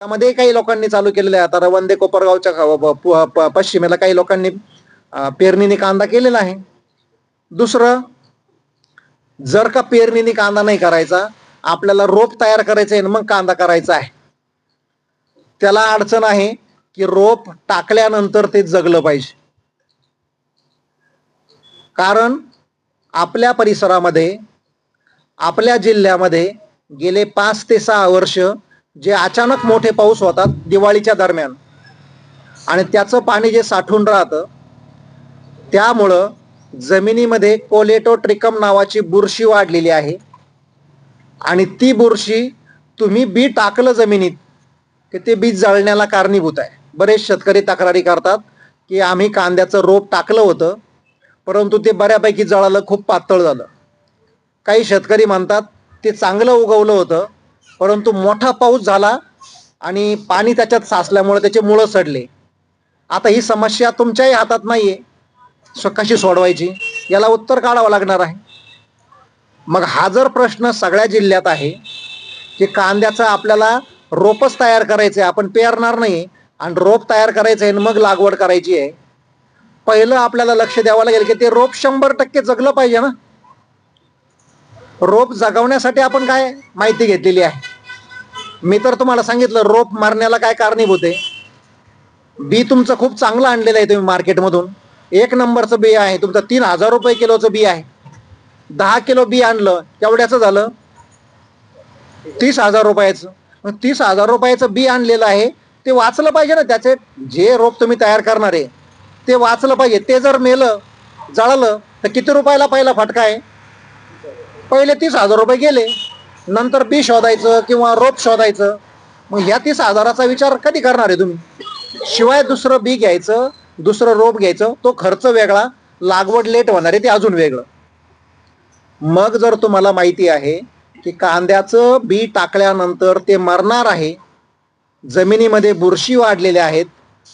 त्यामध्ये काही लोकांनी चालू केलेलं आहे. आता रवंदे कोपरगावच्या पश्चिमेला काही लोकांनी पेरणीने कांदा केलेला आहे. दुसरं, जर का पेरणीने कांदा नाही करायचा, आपल्याला रोप तयार करायचं आहे मग कांदा करायचा आहे, त्याला अडचण आहे की रोप टाकल्यानंतर ते जगलं पाहिजे. कारण आपल्या परिसरामध्ये, आपल्या जिल्ह्यामध्ये गेले 5 ते 6 वर्ष जे अचानक मोठे पाऊस होतात दिवाळीच्या दरम्यान, आणि त्याचं पाणी जे साठून राहतं, त्यामुळं जमिनीमध्ये कोलेटोट्रिकम नावाची बुरशी वाढलेली आहे. आणि ती बुरशी तुम्ही बी टाकलं जमिनीत की ते बी जळण्याला कारणीभूत आहे. बरेच शेतकरी तक्रारी करतात की आम्ही कांद्याचं रोप टाकलं होतं, परंतु ते बऱ्यापैकी जळालं, खूप पातळ झालं. काही शेतकरी म्हणतात ते चांगलं उगवलं होतं, परंतु मोठा पाऊस झाला आणि पाणी त्याच्यात साचल्यामुळे त्याचे मुळं सडले. आता ही समस्या तुमच्याही हातात नाहीये, कशी सोडवायची याला उत्तर काढावं लागणार आहे. मग हा जर प्रश्न सगळ्या जिल्ह्यात आहे की कांद्याचं आपल्याला रोपच तयार करायचं आहे, आपण पेरणार नाही आणि रोप तयार करायचं आहे मग लागवड करायची आहे, पहिलं आपल्याला लक्ष द्यावं लागेल की ते रोप 100% जगलं पाहिजे ना. रोप जगवण्यासाठी आपण काय माहिती घेतलेली आहे? मी तर तुम्हाला सांगितलं रोप मरण्याला काय कारणीभूत आहे. बी तुमचं खूप चांगलं आणलेलं आहे तुम्ही मार्केटमधून, 1 नंबरचं बी आहे तुमचं, 3000 रुपये किलोचं बी आहे. 10 किलो बी आणलं, केवढ्याचं झालं? 30,000 रुपयाचं. मग 30,000 रुपयाचं बी आणलेलं आहे, ते वाचलं पाहिजे ना. त्याचे जे रोप तुम्ही तयार करणार आहे ते वाचलं पाहिजे. ते जर मेलं, जळालं तर किती रुपयाला पहिला फटका आहे? पहिले 30,000 रुपये गेले, नंतर बी शोधायचं किंवा रोप शोधायचं. मग ह्या 30,000चा विचार कधी करणार आहे तुम्ही? शिवाय दुसरं बी घ्यायचं, दुसरं रोप घ्यायचं, तो खर्च वेगळा, लागवड लेट होणार आहे ते अजून वेगळं. मग जर तुम्हाला माहिती आहे की कांद्याचं बी टाकल्यानंतर ते मरणार आहे, जमिनीमध्ये बुरशी वाढलेल्या आहेत,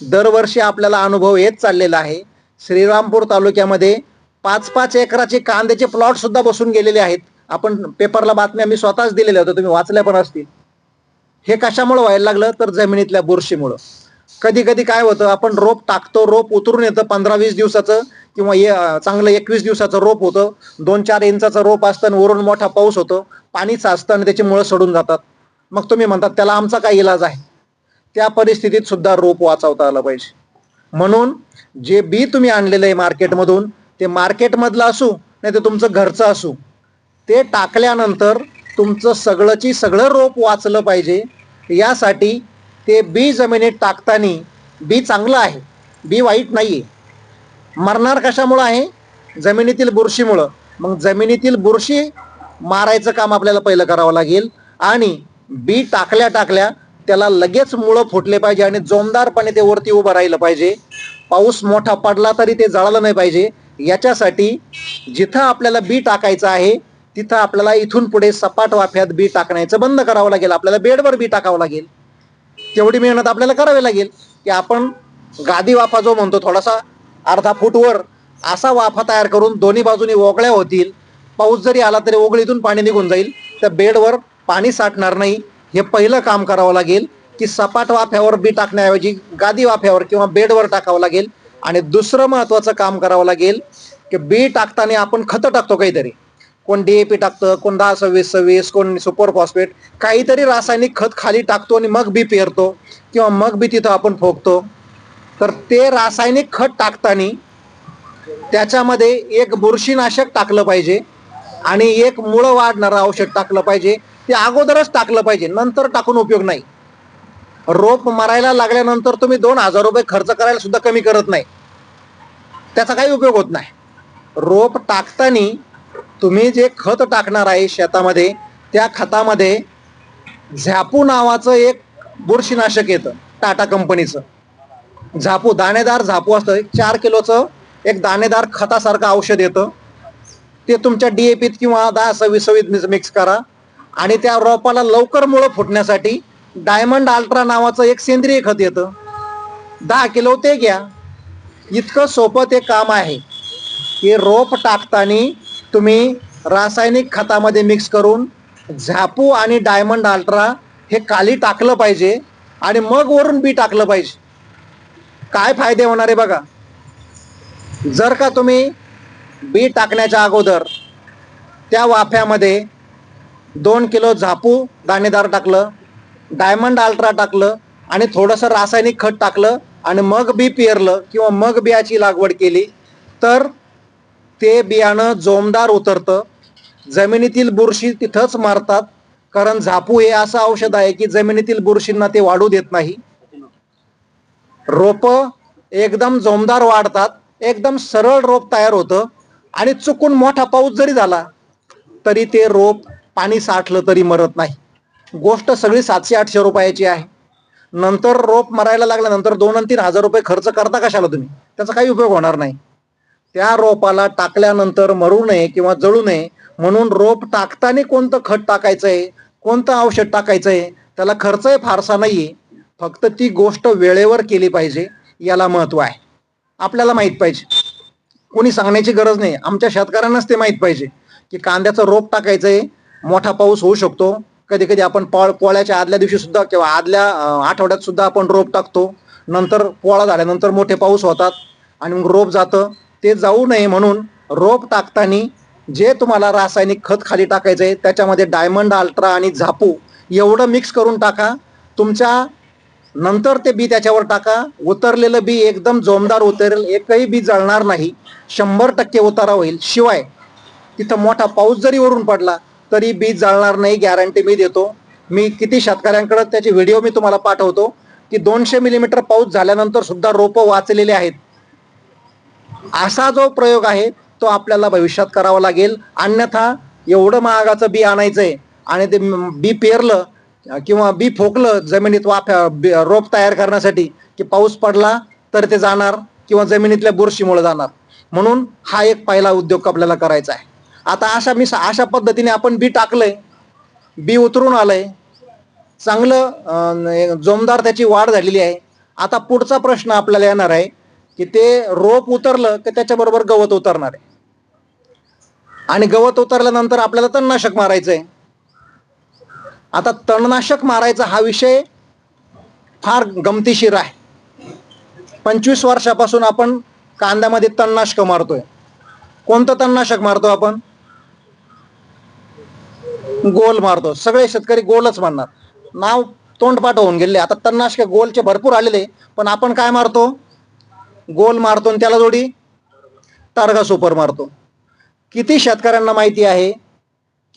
दरवर्षी आपल्याला अनुभव येत चाललेला आहे. श्रीरामपूर तालुक्यामध्ये 5-5 एकराचे कांद्याचे प्लॉट सुद्धा बसून गेलेले आहेत. आपण पेपरला बातम्या मी स्वतःच दिलेल्या होत्या, तुम्ही वाचल्या पण असतील. हे कशामुळे व्हायला लागलं? तर जमिनीतल्या बुरशीमुळं. कधी कधी काय होतं, आपण रोप टाकतो, रोप उतरून येतं 15-20 दिवसाचं किंवा चांगलं 21 दिवसाचं रोप होतं, 2-4 इंचाचं रोप असतं आणि वरून मोठा पाऊस होतो, पाणी साचतं आणि त्याची मुळं सडून जातात. मग तुम्ही म्हणतात त्याला आमचा काय इलाज आहे? त्या परिस्थितीत सुद्धा रोप वाचवता आलं पाहिजे. म्हणून जे बी तुम्ही आणलेलं आहे मार्केटमधून, ते मार्केटमधलं असू नाही तर तुमचं घरचं असू, ते टाकल्यानंतर तुमचं सगळंची सगळं रोप वाचलं पाहिजे. यासाठी ते बी जमिनीत टाकताना बी चांगलं आहे, बी वाईट नाहीये. मरणार कशामुळं आहे? जमिनीतील बुरशीमुळं. मग जमिनीतील बुरशी मारायचं काम आपल्याला पहिलं करावं लागेल. आणि बी टाकल्या टाकल्या त्याला लगेच मुळं फुटले पाहिजे आणि जोमदारपणे ते वरती उभं राहिलं पाहिजे. पाऊस मोठा पडला तरी ते जळालं नाही पाहिजे. याच्यासाठी जिथं आपल्याला बी टाकायचं आहे तिथं आपल्याला इथून पुढे सपाट वाफ्यात बी टाकण्याचं बंद करावं लागेल. आपल्याला बेडवर बी टाकावं लागेल. तेवढी मेहनत आपल्याला करावी लागेल की आपण गादी वाफा जो म्हणतो, थोडासा अर्धा फूट वर असा वाफा तयार करून दोन्ही बाजूनी ओगळ्या होतील. पाऊस जरी आला तरी ओगळीतून पाणी निघून जाईल, त्या बेडवर पाणी साठणार नाही. हे पहिलं काम करावं लागेल की सपाट वाफ्यावर बी टाकण्याऐवजी गादी वाफ्यावर किंवा बेडवर टाकावं लागेल. आणि दुसरं महत्वाचं काम करावं लागेल की बी टाकताना आपण खतं टाकतो काहीतरी, कोण DAP टाकतं, कोण 10-26-26, कोण सुपर फॉस्फेट, काहीतरी रासायनिक खत खाली टाकतो आणि मग बी पेरतो किंवा मग बी तिथं आपण फोकतो. तर ते रासायनिक खत टाकताना त्याच्यामध्ये एक बुरशीनाशक टाकलं पाहिजे आणि एक मुळं वाढणारं औषध टाकलं पाहिजे. ते अगोदरच टाकलं पाहिजे, नंतर टाकून उपयोग नाही. रोप मरायला लागल्यानंतर तुम्ही 2,000 रुपये खर्च करायला सुद्धा कमी करत नाही, त्याचा काही उपयोग होत नाही. रोप टाकताना तुम्ही जे खत टाकणार आहे शेतामध्ये, त्या खतामध्ये झापू नावाचं एक बुरशीनाशक येतं, टाटा कंपनीचं. झापू, दाणेदार झापू असतं, 4 किलोचं एक दाणेदार खतासारखं औषध येतं. ते तुमच्या DAPत किंवा 10-26-26 मिक्स करा. आणि त्या रोपाला लवकर मुळं फुटण्यासाठी डायमंड अल्ट्रा नावाचं एक सेंद्रिय खत येतं, 10 किलो ते घ्या. इतकं सोपं ते काम आहे की रोप टाकताना तुम्ही रासायनिक खतामध्ये मिक्स करून झापू आणि डायमंड अल्ट्रा हे खाली टाकलं पाहिजे. आणि मग वरून बी टाकलं पाहिजे. काय फायदे होणार आहे बघा. जर का तुम्ही बी टाकण्याच्या अगोदर त्या वाफ्यामध्ये 2 किलो झापू दाणेदार टाकलं, डायमंड अल्ट्रा टाकलं आणि थोडंसं रासायनिक खत टाकलं आणि मग बी पेरलं किंवा मग बियाची लागवड केली तर ते बियाणं जोमदार उतरतं. जमिनीतील बुरशी तिथंच मारतात, कारण झापू हे असं औषध आहे की जमिनीतील बुरशींना ते वाढू देत नाही. रोप एकदम जोमदार वाढतात, एकदम सरळ रोप तयार होतं आणि चुकून मोठा पाऊस जरी झाला तरी ते रोप पाणी साठलं तरी मरत नाही. गोष्ट सगळी 700-800 रुपयाची आहे. नंतर रोप मरायला लागल्यानंतर 2 आणि 3 हजार रुपये खर्च करता कशाला तुम्ही? त्याचा काही उपयोग होणार नाही. त्या रोपाला टाकल्यानंतर मरू नये किंवा जळू नये म्हणून रोप टाकताना कोणतं खत टाकायचंय, कोणतं औषध टाकायचंय, त्याला खर्चही फारसा नाहीये. फक्त ती गोष्ट वेळेवर केली पाहिजे, याला महत्व आहे. आपल्याला माहित पाहिजे, कोणी सांगण्याची गरज नाही. आमच्या शेतकऱ्यांनाच ते माहित पाहिजे की कांद्याचं रोप टाकायचंय, मोठा पाऊस होऊ शकतो. कधी कधी आपण पोळ्याच्या आदल्या दिवशी सुद्धा किंवा आदल्या आठवड्यात सुद्धा आपण रोप टाकतो. नंतर पोळा झाल्यानंतर मोठे पाऊस होतात आणि मग रोप जातं. ते जाऊ नये म्हणून रोप टाकताना जे तुम्हाला रासायनिक खत खाली टाकायचंय त्याच्यामध्ये डायमंड अल्ट्रा आणि झापू एवढं मिक्स करून टाका. तुमच्या नंतर ते बी त्याच्यावर टाका. उतरलेलं बी एकदम जोमदार उतरेल, एकही बी जळणार नाही, 100% उतारा होईल. शिवाय तिथं मोठा पाऊस जरी वरून पडला तरी बी जळणार नाही, गॅरंटी मी देतो. मी किती शेतकऱ्यांकडे त्याचे व्हिडिओ मी तुम्हाला पाठवतो की 200 मिलीमीटर पाऊस झाल्यानंतर सुद्धा रोपं वाचलेले आहेत. असा जो प्रयोग आहे तो आपल्याला भविष्यात करावा लागेल. अन्यथा एवढं महागाचं बी आणायचंय आणि ते बी पेरलं किंवा बी फोकलं जमिनीत रोप तयार करण्यासाठी की पाऊस पडला तर ते जाणार किंवा जमिनीतल्या बुरशीमुळे जाणार. म्हणून हा एक पहिला उद्योग आपल्याला करायचा आहे. आता अशा पद्धतीने आपण बी टाकलंय, बी उतरून आलंय, चांगलं जोमदार त्याची वाढ झालेली आहे. आता पुढचा प्रश्न आपल्याला येणार आहे की ते रोप उतरलं की त्याच्याबरोबर गवत उतरणार आहे आणि गवत उतरल्यानंतर आपल्याला तणनाशक मारायचंय. आता तणनाशक मारायचा हा विषय फार गमतीशीर आहे. 25 वर्षापासून आपण कांद्यामध्ये तणनाशक मारतोय. कोणतं तणनाशक मारतो आपण? गोल मारतो. सगळे शेतकरी गोलच मारणार, नाव तोंडपाठ होऊन गेले. आता तणनाशक गोलचे भरपूर आलेले, पण आपण काय मारतो? गोल मारतो आणि त्याला जोडी टार्गा सुपर मारतो. किती शेतकऱ्यांना माहिती आहे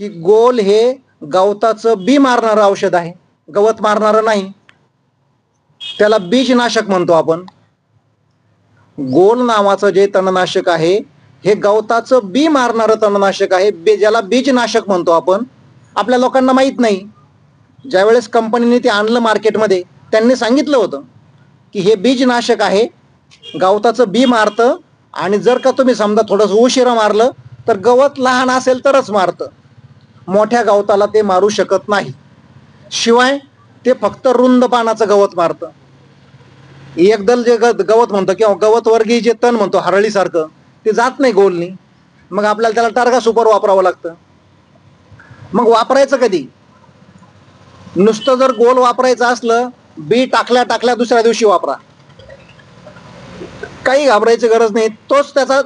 की गोल हे गवताचं बी मारणारं औषध आहे, गवत मारणारं नाही. त्याला बीजनाशक म्हणतो आपण. गोल नावाचं जे तणनाशक आहे हे गवताचं बी मारणारं तणनाशक आहे, ज्याला बीजनाशक म्हणतो आपण. आपल्या लोकांना माहित नाही. ज्यावेळेस कंपनीने ते आणलं मार्केटमध्ये त्यांनी सांगितलं होतं की हे बीजनाशक आहे, गवताचं बी मारतं आणि जर का तुम्ही समजा थोडंसं उशिरा मारलं तर गवत लहान असेल तरच मारतं, मोठ्या गवताला ते मारू शकत नाही. शिवाय ते फक्त रुंद पानाचं गवत मारतं. एकदल जे गवत म्हणतो किंवा गवत वर्गीय जे तण म्हणतो हरळीसारखं, ते जात नाही गोलनी. मग आपल्याला त्याला टार्गा सुपर वापरावं लागतं. मग वापरायचं कधी? नुसतं जर गोल वापरायचं असलं, बी टाकल्या टाकल्या दुसऱ्या दिवशी वापरा, काही घाबरायची गरज नाही. तोच त्याचा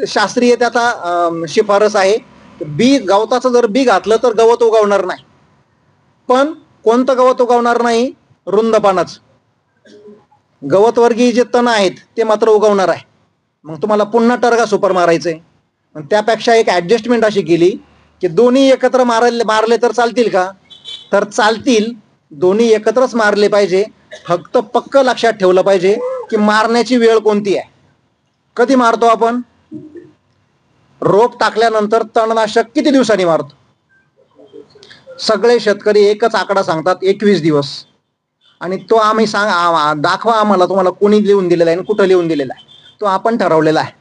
शास्त्रीय त्याचा शिफारस आहे. बी गवताचं जर बी घातलं तर गवत उगवणार नाही. पण कोणतं गवत उगवणार नाही? रुंद पानाचं. गवत वर्गीय जे तण आहेत ते मात्र उगवणार आहे. मग तुम्हाला पुन्हा टार्गा सुपर मारायचंय. त्यापेक्षा एक ऍडजस्टमेंट अशी केली की दोन्ही एकत्र मारले तर चालतील का? तर चालतील. दोन्ही एकत्रच मारले पाहिजे. फक्त पक्क लक्षात ठेवलं पाहिजे की मारण्याची वेळ कोणती आहे. कधी मारतो आपण? रोप टाकल्यानंतर तणनाशक किती दिवसांनी मारतो? सगळे शेतकरी एकच आकडा सांगतात, 21 दिवस. आणि तो आम्ही दाखवा आम्हाला, तुम्हाला कोणी लिहून दिलेला आहे आणि कुठं लिहून दिलेला आहे, तो आपण ठरवलेला आहे.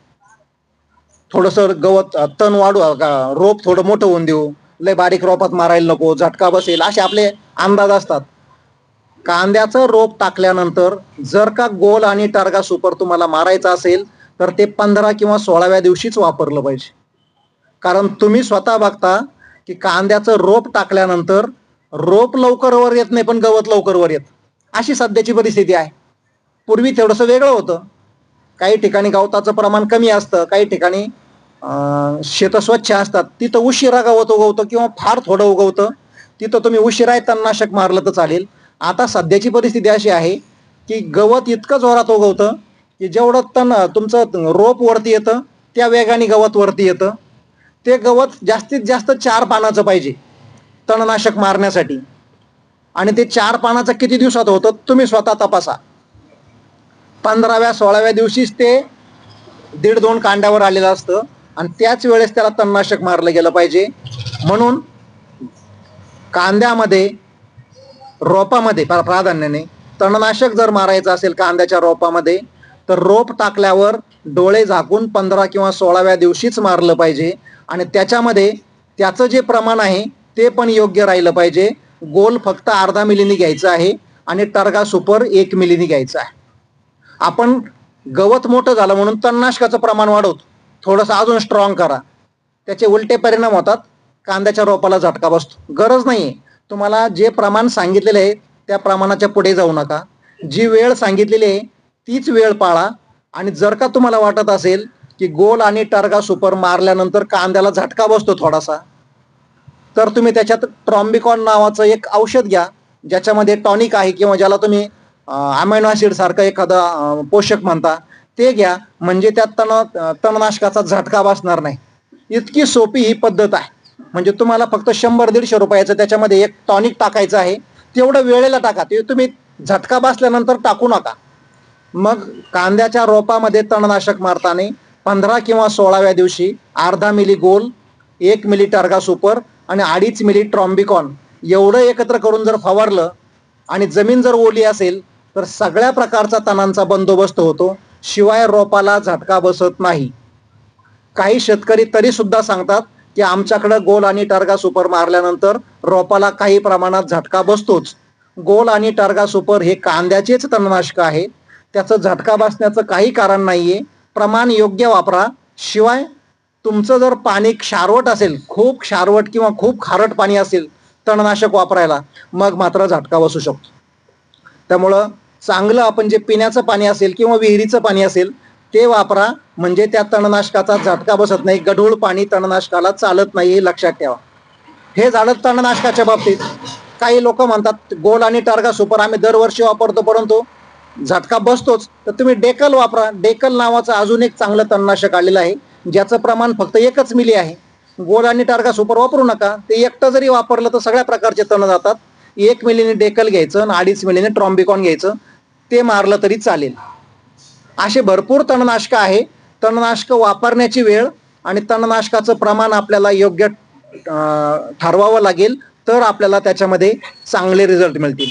थोडंसं गवत तण वाढू, रोप थोडं मोठं होऊन देऊ, लय बारीक रोपात मारायला नको, झटका बसेल, असे आपले अंदाज असतात. कांद्याचं रोप टाकल्यानंतर जर का गोल आणि टार्गा सुपर तुम्हाला मारायचा असेल तर ते 15 किंवा 16व्या दिवशीच वापरलं पाहिजे. कारण तुम्ही स्वतः बघता की कांद्याचं रोप टाकल्यानंतर रोप लवकर वर येत नाही, पण गवत लवकर वर येत. अशी सध्याची परिस्थिती आहे. पूर्वी थोडंसं वेगळं होतं. काही ठिकाणी गवताचं प्रमाण कमी असतं, काही ठिकाणी शेतं स्वच्छ असतात, तिथं उशिरा गवत उगवतं किंवा फार थोडं उगवतं, तिथं तुम्ही उशिरा तणनाशक मारलं तर चालेल. आता सध्याची परिस्थिती अशी आहे की गवत इतकं जोरात उगवतं की जेवढं तुमचं रोप वरती येतं त्या वेगाने गवत वरती येतं. ते गवत जास्तीत जास्त 4 पानाचं पाहिजे तणनाशक मारण्यासाठी, आणि ते 4 पानाचं किती दिवसात होतं तुम्ही स्वतः तपासा. 15व्या-16व्या दिवशीच ते 1.5-2 कांड्यावर आलेलं असतं आणि त्याच वेळेस त्याला तणनाशक मारलं गेलं पाहिजे. म्हणून कांद्यामध्ये रोपामध्ये प्राधान्याने तणनाशक जर मारायचं असेल कांद्याच्या रोपामध्ये, तर रोप टाकल्यावर डोळे झाकून 15 किंवा 16व्या दिवशीच मारलं पाहिजे. आणि त्याच्यामध्ये त्याचं जे प्रमाण आहे ते पण योग्य राहिलं पाहिजे. गोल फक्त अर्धा मिलीनी घ्यायचं आहे आणि टर्गा सुपर 1 मिलीनी घ्यायचं आहे. आपण गवत मोठं झालं म्हणून तणनाशकाचं प्रमाण वाढवतो, थोडंसं अजून स्ट्रॉंग करा, त्याचे उलटे परिणाम होतात. कांद्याच्या रोपाला झटका बसतो. गरज नाही, तुम्हाला जे प्रमाण सांगितलेलं आहे त्या प्रमाणाच्या पुढे जाऊ नका. जी वेळ सांगितलेली आहे तीच वेळ पाळा. आणि जर का तुम्हाला वाटत असेल की गोल आणि टर्गा सुपर मारल्यानंतर कांद्याला झटका बसतो थोडासा, तर तुम्ही त्याच्यात ट्रॉम्बिकॉन नावाचं एक औषध घ्या, ज्याच्यामध्ये टॉनिक आहे किंवा ज्याला तुम्ही अमायनो ॲसिड सारखं एखादं पोषक म्हणता, ते घ्या. म्हणजे त्या तणनाशकाचा झटका बसणार नाही. इतकी सोपी ही पद्धत आहे. म्हणजे तुम्हाला फक्त 100-150 रुपयाचं त्याच्यामध्ये एक टॉनिक टाकायचं आहे. तेवढं वेळेला टाका, ते तुम्ही झटका बसल्यानंतर टाकू नका. मग कांद्याच्या रोपामध्ये तणनाशक मारताना 15 किंवा 16व्या दिवशी अर्धा मिली गोल, 1 मिली टर्गा सुपर आणि 2.5 मिली ट्रॉम्बिकॉन एवढं एकत्र करून जर फवारलं आणि जमीन जर ओली असेल तर सगळ्या प्रकारचा तणांचा बंदोबस्त होतो, शिवाय रोपाला झटका बसत नाही. काही शेतकरी तरी सुद्धा सांगतात की आमच्याकडं गोल आणि टर्गा सुपर मारल्यानंतर रोपाला काही प्रमाणात झटका बसतोच. गोल आणि टर्गा सुपर हे कांद्याचेच तणनाशक आहे, त्याचं झटका बसण्याचं काही कारण नाहीये. प्रमाण योग्य वापरा. शिवाय तुमचं जर पाणी क्षारवट असेल, खूप क्षारवट किंवा खूप खारट पाणी असेल तणनाशक वापरायला, मग मात्र झटका बसू शकतो. त्यामुळं चांगलं आपण जे पिण्याचं पाणी असेल किंवा विहिरीचं पाणी असेल ते वापरा, म्हणजे त्या तणनाशकाचा झटका बसत नाही. गढूळ पाणी तणनाशकाला चालत नाही, हे लक्षात ठेवा. हे झालं तणनाशकाच्या बाबतीत. काही लोक म्हणतात गोल आणि टर्गा सुपर आम्ही दरवर्षी वापरतो परंतु झटका बसतोच, तर तुम्ही डेकल वापरा. डेकल नावाचं अजून एक चांगलं तणनाशक आलेलं आहे, ज्याचं प्रमाण फक्त 1 मिली आहे. गोल आणि टर्गा सुपर वापरू नका, ते एकटं जरी वापरलं तर सगळ्या प्रकारचे तण जातात. 1 मिलीने डेकल घ्यायचं आणि 2.5 मिलीने ट्रॉम्बिकॉन घ्यायचं, ते मारलं तरी चालेल. असे भरपूर तणनाशक आहे. तणनाशक वापरण्याची वेळ आणि तणनाशकाचं प्रमाण आपल्याला योग्य ठरवावं लागेल, तर आपल्याला त्याच्यामध्ये चांगले रिझल्ट मिळतील.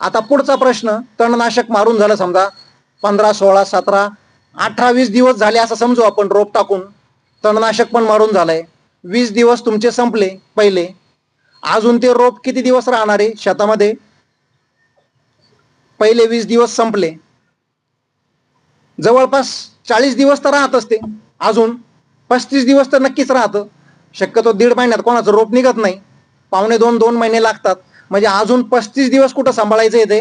आता पुढचा प्रश्न, तणनाशक मारून झालं समजा 15, 16, 17, 18, 20 दिवस झाले असं समजू आपण रोप टाकून. तणनाशक पण मारून झालंय, 20 दिवस तुमचे संपले पहिले. अजून ते रोप किती दिवस राहणार आहे शेतामध्ये? पहिले 20 दिवस संपले, जवळपास 40 दिवस तर राहत असते. अजून 35 दिवस तर नक्कीच राहतं. शक्यतो 1.5 महिन्यात कोणाचं रोप निघत नाही, 1.25-2 महिने लागतात. म्हणजे अजून 35 दिवस कुठं सांभाळायचं आहे?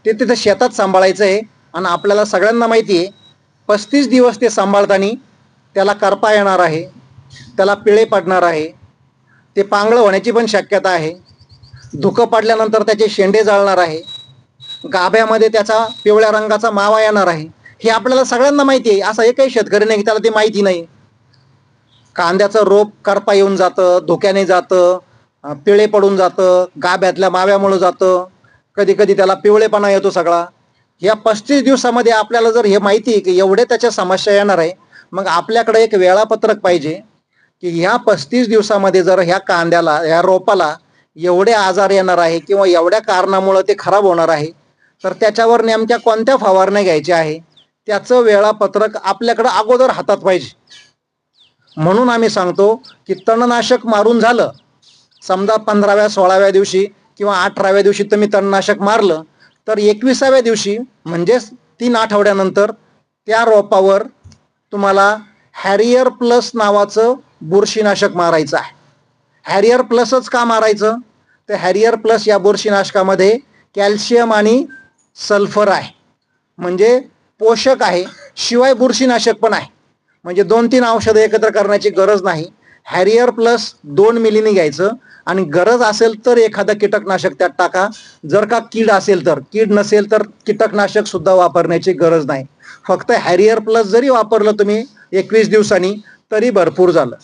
ते तिथं शेतात सांभाळायचं आहे. आणि आपल्याला सगळ्यांना माहिती आहे 35 दिवस ते सांभाळताना त्याला करपा येणार आहे, त्याला पिळे पडणार आहे, ते पांगळं होण्याची पण शक्यता आहे, धुकं पडल्यानंतर त्याचे शेंडे जळणार आहे, गाभ्यामध्ये त्याचा पिवळ्या रंगाचा मावा येणार आहे. हे आपल्याला सगळ्यांना माहिती आहे. असा एकही शेतकरी नाही की त्याला ते माहिती नाही. कांद्याचं रोप करपा येऊन जातं, धोक्याने जातं, पिळे पडून जातं, गाभ्यातल्या माव्यामुळे जातं, कधी कधी त्याला पिवळेपणा येतो सगळा. या 35 दिवसामध्ये आपल्याला जर हे माहिती आहे की एवढे त्याच्या समस्या येणार आहे, मग आपल्याकडे एक वेळापत्रक पाहिजे की ह्या 35 दिवसामध्ये जर ह्या कांद्याला, ह्या रोपाला एवढे आजार येणार आहे किंवा एवढ्या कारणामुळे ते खराब होणार आहे, तर त्याच्यावर नेमक्या कोणत्या फवारण्या घ्यायच्या आहे त्याचं वेळापत्रक आपल्याकडे अगोदर हातात पाहिजे. म्हणून आम्ही सांगतो की तणनाशक मारून झालं समजा 15व्या 16व्या दिवशी किंवा 18व्या दिवशी तुम्ही तणनाशक मारलं, तर 21व्या दिवशी म्हणजेच 3 आठवड्यानंतर त्या रोपावर तुम्हाला हॅरियर प्लस नावाचं बुरशीनाशक मारायचं आहे. हॅरियर प्लसच का मारायचं? तर हॅरियर प्लस या बुरशीनाशकामध्ये कॅल्शियम आणि सल्फर आहे, म्हणजे पोषक आहे, शिवाय बुरशीनाशक पण आहे. म्हणजे 2-3 औषधं एकत्र करण्याची गरज नाही. हॅरियर प्लस 2 मिलीने घ्यायचं आणि गरज असेल तर एखादं कीटकनाशक त्यात टाका. जर का कीड असेल तर, कीड नसेल तर कीटकनाशक सुद्धा वापरण्याची गरज नाही. फक्त हॅरियर प्लस जरी वापरलं तुम्ही 21 दिवसांनी तरी भरपूर झालं.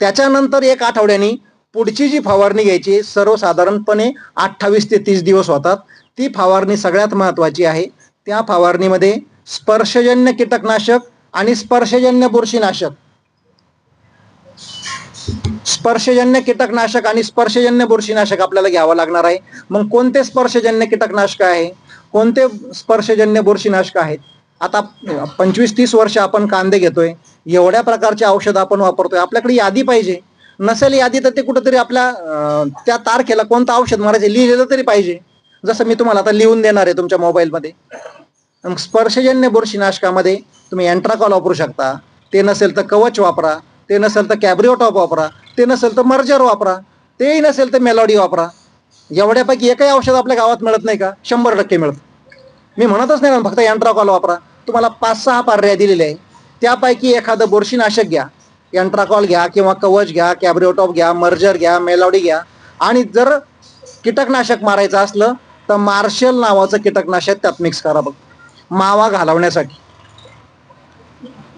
त्याच्यानंतर 1 आठवड्यानी पुढची जी फवारणी घ्यायची, सर्वसाधारणपणे 28 ते 30 दिवस होतात. ती फवारणी सगळ्यात महत्त्वाची आहे. त्या फवारणीमध्ये स्पर्शजन्य कीटकनाशक आणि स्पर्शजन्य बुरशीनाशक, स्पर्शजन्य कीटकनाशक आणि स्पर्शजन्य बुरशीनाशक आपल्याला घ्यावं लागणार आहे. मग कोणते स्पर्शजन्य कीटकनाशक आहे, कोणते स्पर्शजन्य बुरशीनाशक आहेत? आता 25-30 वर्ष आपण कांदे घेतोय, एवढ्या प्रकारचे औषध आपण वापरतोय, आपल्याकडे यादी पाहिजे. नसेल यादी तर ते कुठंतरी आपल्या त्या तारखेला कोणतं औषध मारायचे लिहिलेलं तरी पाहिजे. जसं मी तुम्हाला आता लिहून देणार आहे तुमच्या मोबाईलमध्ये. स्पर्शजन्य बुरशीनाशकामध्ये तुम्ही एंट्राकॉल वापरू शकता, ते नसेल तर कवच वापरा, ते नसेल तर कॅब्रिओटॉप वापरा, ते नसेल तर मर्जर वापरा, तेही नसेल तर मेलॉडी वापरा. एवढ्यापैकी एकही औषध आपल्या गावात मिळत नाही का? 100% मिळतं. मी म्हणतच नाही ना फक्त एंट्राकॉल वापरा. तुम्हाला 5-6 पर्याय दिलेले आहे, त्यापैकी एखादं बुरशीनाशक घ्या. एंट्राकॉल घ्या किंवा कवच घ्या, कॅब्रिओटॉप घ्या, मर्जर घ्या, मेलॉडी घ्या. आणि जर कीटकनाशक मारायचं असलं तर मार्शल नावाचं कीटकनाशक त्यात मिक्स करा बघ, मावा घालवण्यासाठी.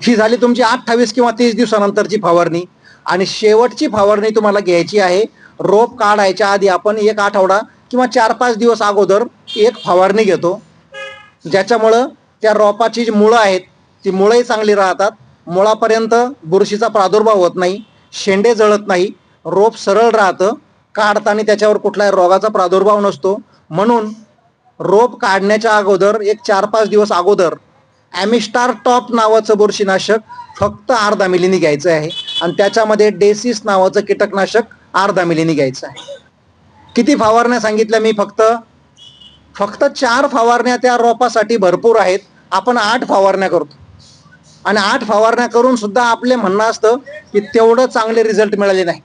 ही झाली तुमची 28 किंवा 30 दिवसानंतरची फवारणी. आणि शेवटची फवारणी तुम्हाला घ्यायची आहे रोप काढायच्या आधी. आपण 1 आठवडा किंवा 4-5 दिवस अगोदर एक फवारणी घेतो, ज्याच्यामुळं त्या रोपाची जी मुळं आहेत ती मुळंही चांगली राहतात, मुळापर्यंत बुरशीचा प्रादुर्भाव होत नाही, शेंडे जळत नाही, रोप सरळ राहतं, काढताना त्याच्यावर कुठलाही रोगाचा प्रादुर्भाव नसतो. म्हणून रोप काढण्याच्या अगोदर 4-5 दिवस अगोदर ॲमिस्टार टॉप नावाचं बुरशीनाशक फक्त अर्धा मिलीने घ्यायचं आहे आणि त्याच्यामध्ये डेसिस नावाचं कीटकनाशक अर्धा मिलीने घ्यायचं आहे. किती फवारण्या सांगितल्या मी? फक्त 4 फवारण्या त्या रोपासाठी भरपूर आहेत. आपण 8 फवारण्या करतो आणि 8 फवारण्या करून सुद्धा आपले म्हणणं असतं की तेवढं चांगले रिझल्ट मिळाले नाही.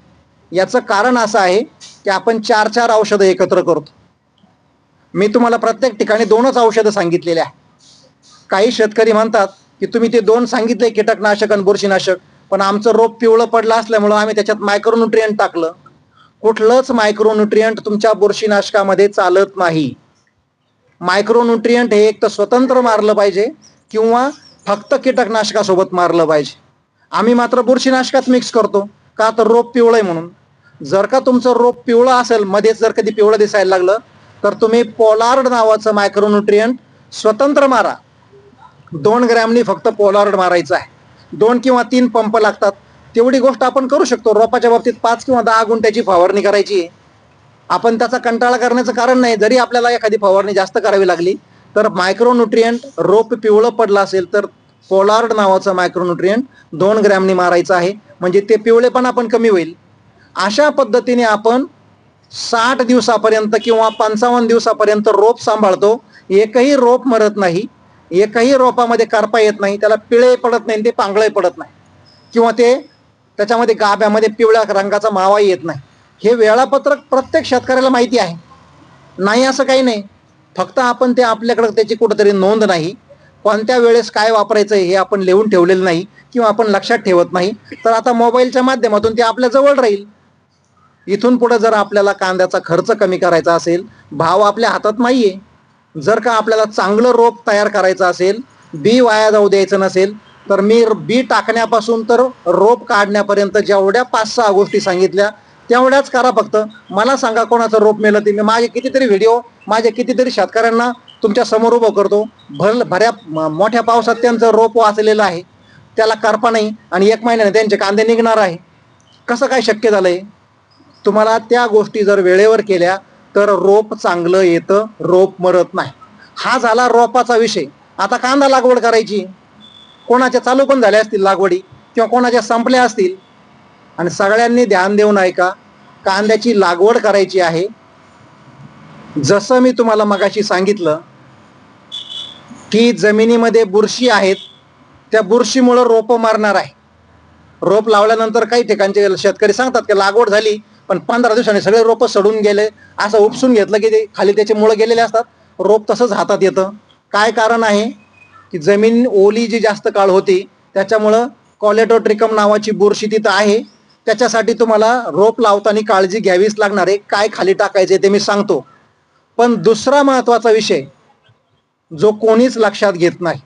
याचं कारण असं आहे की आपण 4-4 औषधं एकत्र करतो. मी तुम्हाला प्रत्येक ठिकाणी 2च औषधं सांगितलेले आहे. काही शेतकरी म्हणतात की तुम्ही ते 2 सांगितले कीटकनाशक आणि बुरशीनाशक, पण आमचं रोप पिवळं पडलं असल्यामुळं आम्ही त्याच्यात मायक्रोन्यूट्रिएंट टाकलं. कुठलंच मायक्रोन्यूट्रिएंट तुमच्या बुरशीनाशकामध्ये चालत नाही. मायक्रोन्यूट्रिएंट हे एक तर स्वतंत्र मारलं पाहिजे किंवा फक्त कीटकनाशकासोबत मारलं पाहिजे. आम्ही मात्र बुरशीनाशकात मिक्स करतो, का तर रोप पिवळं आहे म्हणून. जर का तुमचं रोप पिवळं असेल, मध्येच जर कधी पिवळं दिसायला लागलं, तर तुम्ही पोलार्ड नावाचं मायक्रोन्यूट्रिएंट स्वतंत्र मारा. 2 ग्रॅमनी फक्त पोलार्ड मारायचं आहे. 2 किंवा 3 पंप लागतात, तेवढी गोष्ट आपण करू शकतो. रोपाच्या बाबतीत 5 किंवा 10 गुंठ्याची फवारणी करायची. आपण त्याचा कंटाळा करण्याचं कारण नाही. जरी आपल्याला एखादी फवारणी जास्त करावी लागली तर मायक्रोन्यूट्रिएंट, रोप पिवळं पडलं असेल तर पोलार्ड नावाचं मायक्रोन्यूट्रिएंट 2 ग्रॅमनी मारायचं आहे, म्हणजे ते पिवळेपणा पण कमी होईल. अशा पद्धतीने आपण 60 दिवसापर्यंत किंवा 55 दिवसापर्यंत रोप सांभाळतो. एकही रोप मरत नाही, एकही रोपामध्ये करपा येत नाही, त्याला पिळे पडत नाही, ते पांगळे पडत नाही किंवा ते त्याच्यामध्ये गाभ्यामध्ये पिवळ्या रंगाचा मावा येत नाही. हे वेळापत्रक प्रत्येक शेतकऱ्याला माहिती आहे, नाही असं काही नाही. फक्त आपण ते आपल्याकडे त्याची कुठंतरी नोंद नाही. कोणत्या वेळेस काय वापरायचं हे आपण लिहून ठेवलेलं नाही किंवा आपण लक्षात ठेवत नाही. तर आता मोबाईलच्या माध्यमातून ते आपल्या जवळ राहील. इथून पुढे जर आपल्याला कांद्याचा खर्च कमी करायचा असेल, भाव आपल्या हातात नाहीये, जर का आपल्याला चांगलं रोप तयार करायचं असेल, बी वाया जाऊ द्यायचं नसेल, तर मी बी टाकण्यापासून तर रोप काढण्यापर्यंत जेवढ्या 5-6 गोष्टी सांगितल्या तेवढ्याच करा. फक्त मला सांगा कोणाचं रोप मेलं ते. मी माझे कितीतरी व्हिडिओ माझ्या कितीतरी शेतकऱ्यांना तुमच्या समोर उभं करतो. भऱ्या मोठ्या पावसात त्यांचं रोप वाचलेलं आहे, त्याला करपा नाही आणि 1 महिन्याने त्यांचे कांदे निघणार आहे. कसं काय शक्य झालंय? तुम्हाला त्या गोष्टी जर वेळेवर केल्या तर रोप चांगलं येतं, रोप मरत नाही. हा झाला रोपाचा विषय. आता कांदा लागवड करायची. कोणाच्या चालू पण झाल्या असतील लागवडी किंवा कोणाच्या संपल्या असतील, आणि सगळ्यांनी ध्यान देऊन ऐका. कांद्याची लागवड करायची आहे. जसं मी तुम्हाला मगाशी सांगितलं की जमिनीमध्ये बुरशी आहेत, त्या बुरशीमुळे रोप मारणार आहे. रोप लावल्यानंतर काही ठिकाणचे शेतकरी सांगतात की लागवड झाली पण 15 दिवसांनी सगळे रोपं सडून गेले, असं उपसून घेतलं की ते खाली त्याचे मुळं गेलेले असतात, रोप तसंच हातात येतं. काय कारण आहे की जमीन ओली जी जास्त काळ होती त्याच्यामुळं कॉलेडोट्रिकम नावाची बुरशी तिथं आहे. त्याच्यासाठी तुम्हाला रोप लावताना काळजी घ्यावीच लागणार आहे. काय खाली टाकायचे ते मी सांगतो. पण दुसरा महत्वाचा विषय जो कोणीच लक्षात घेत नाही,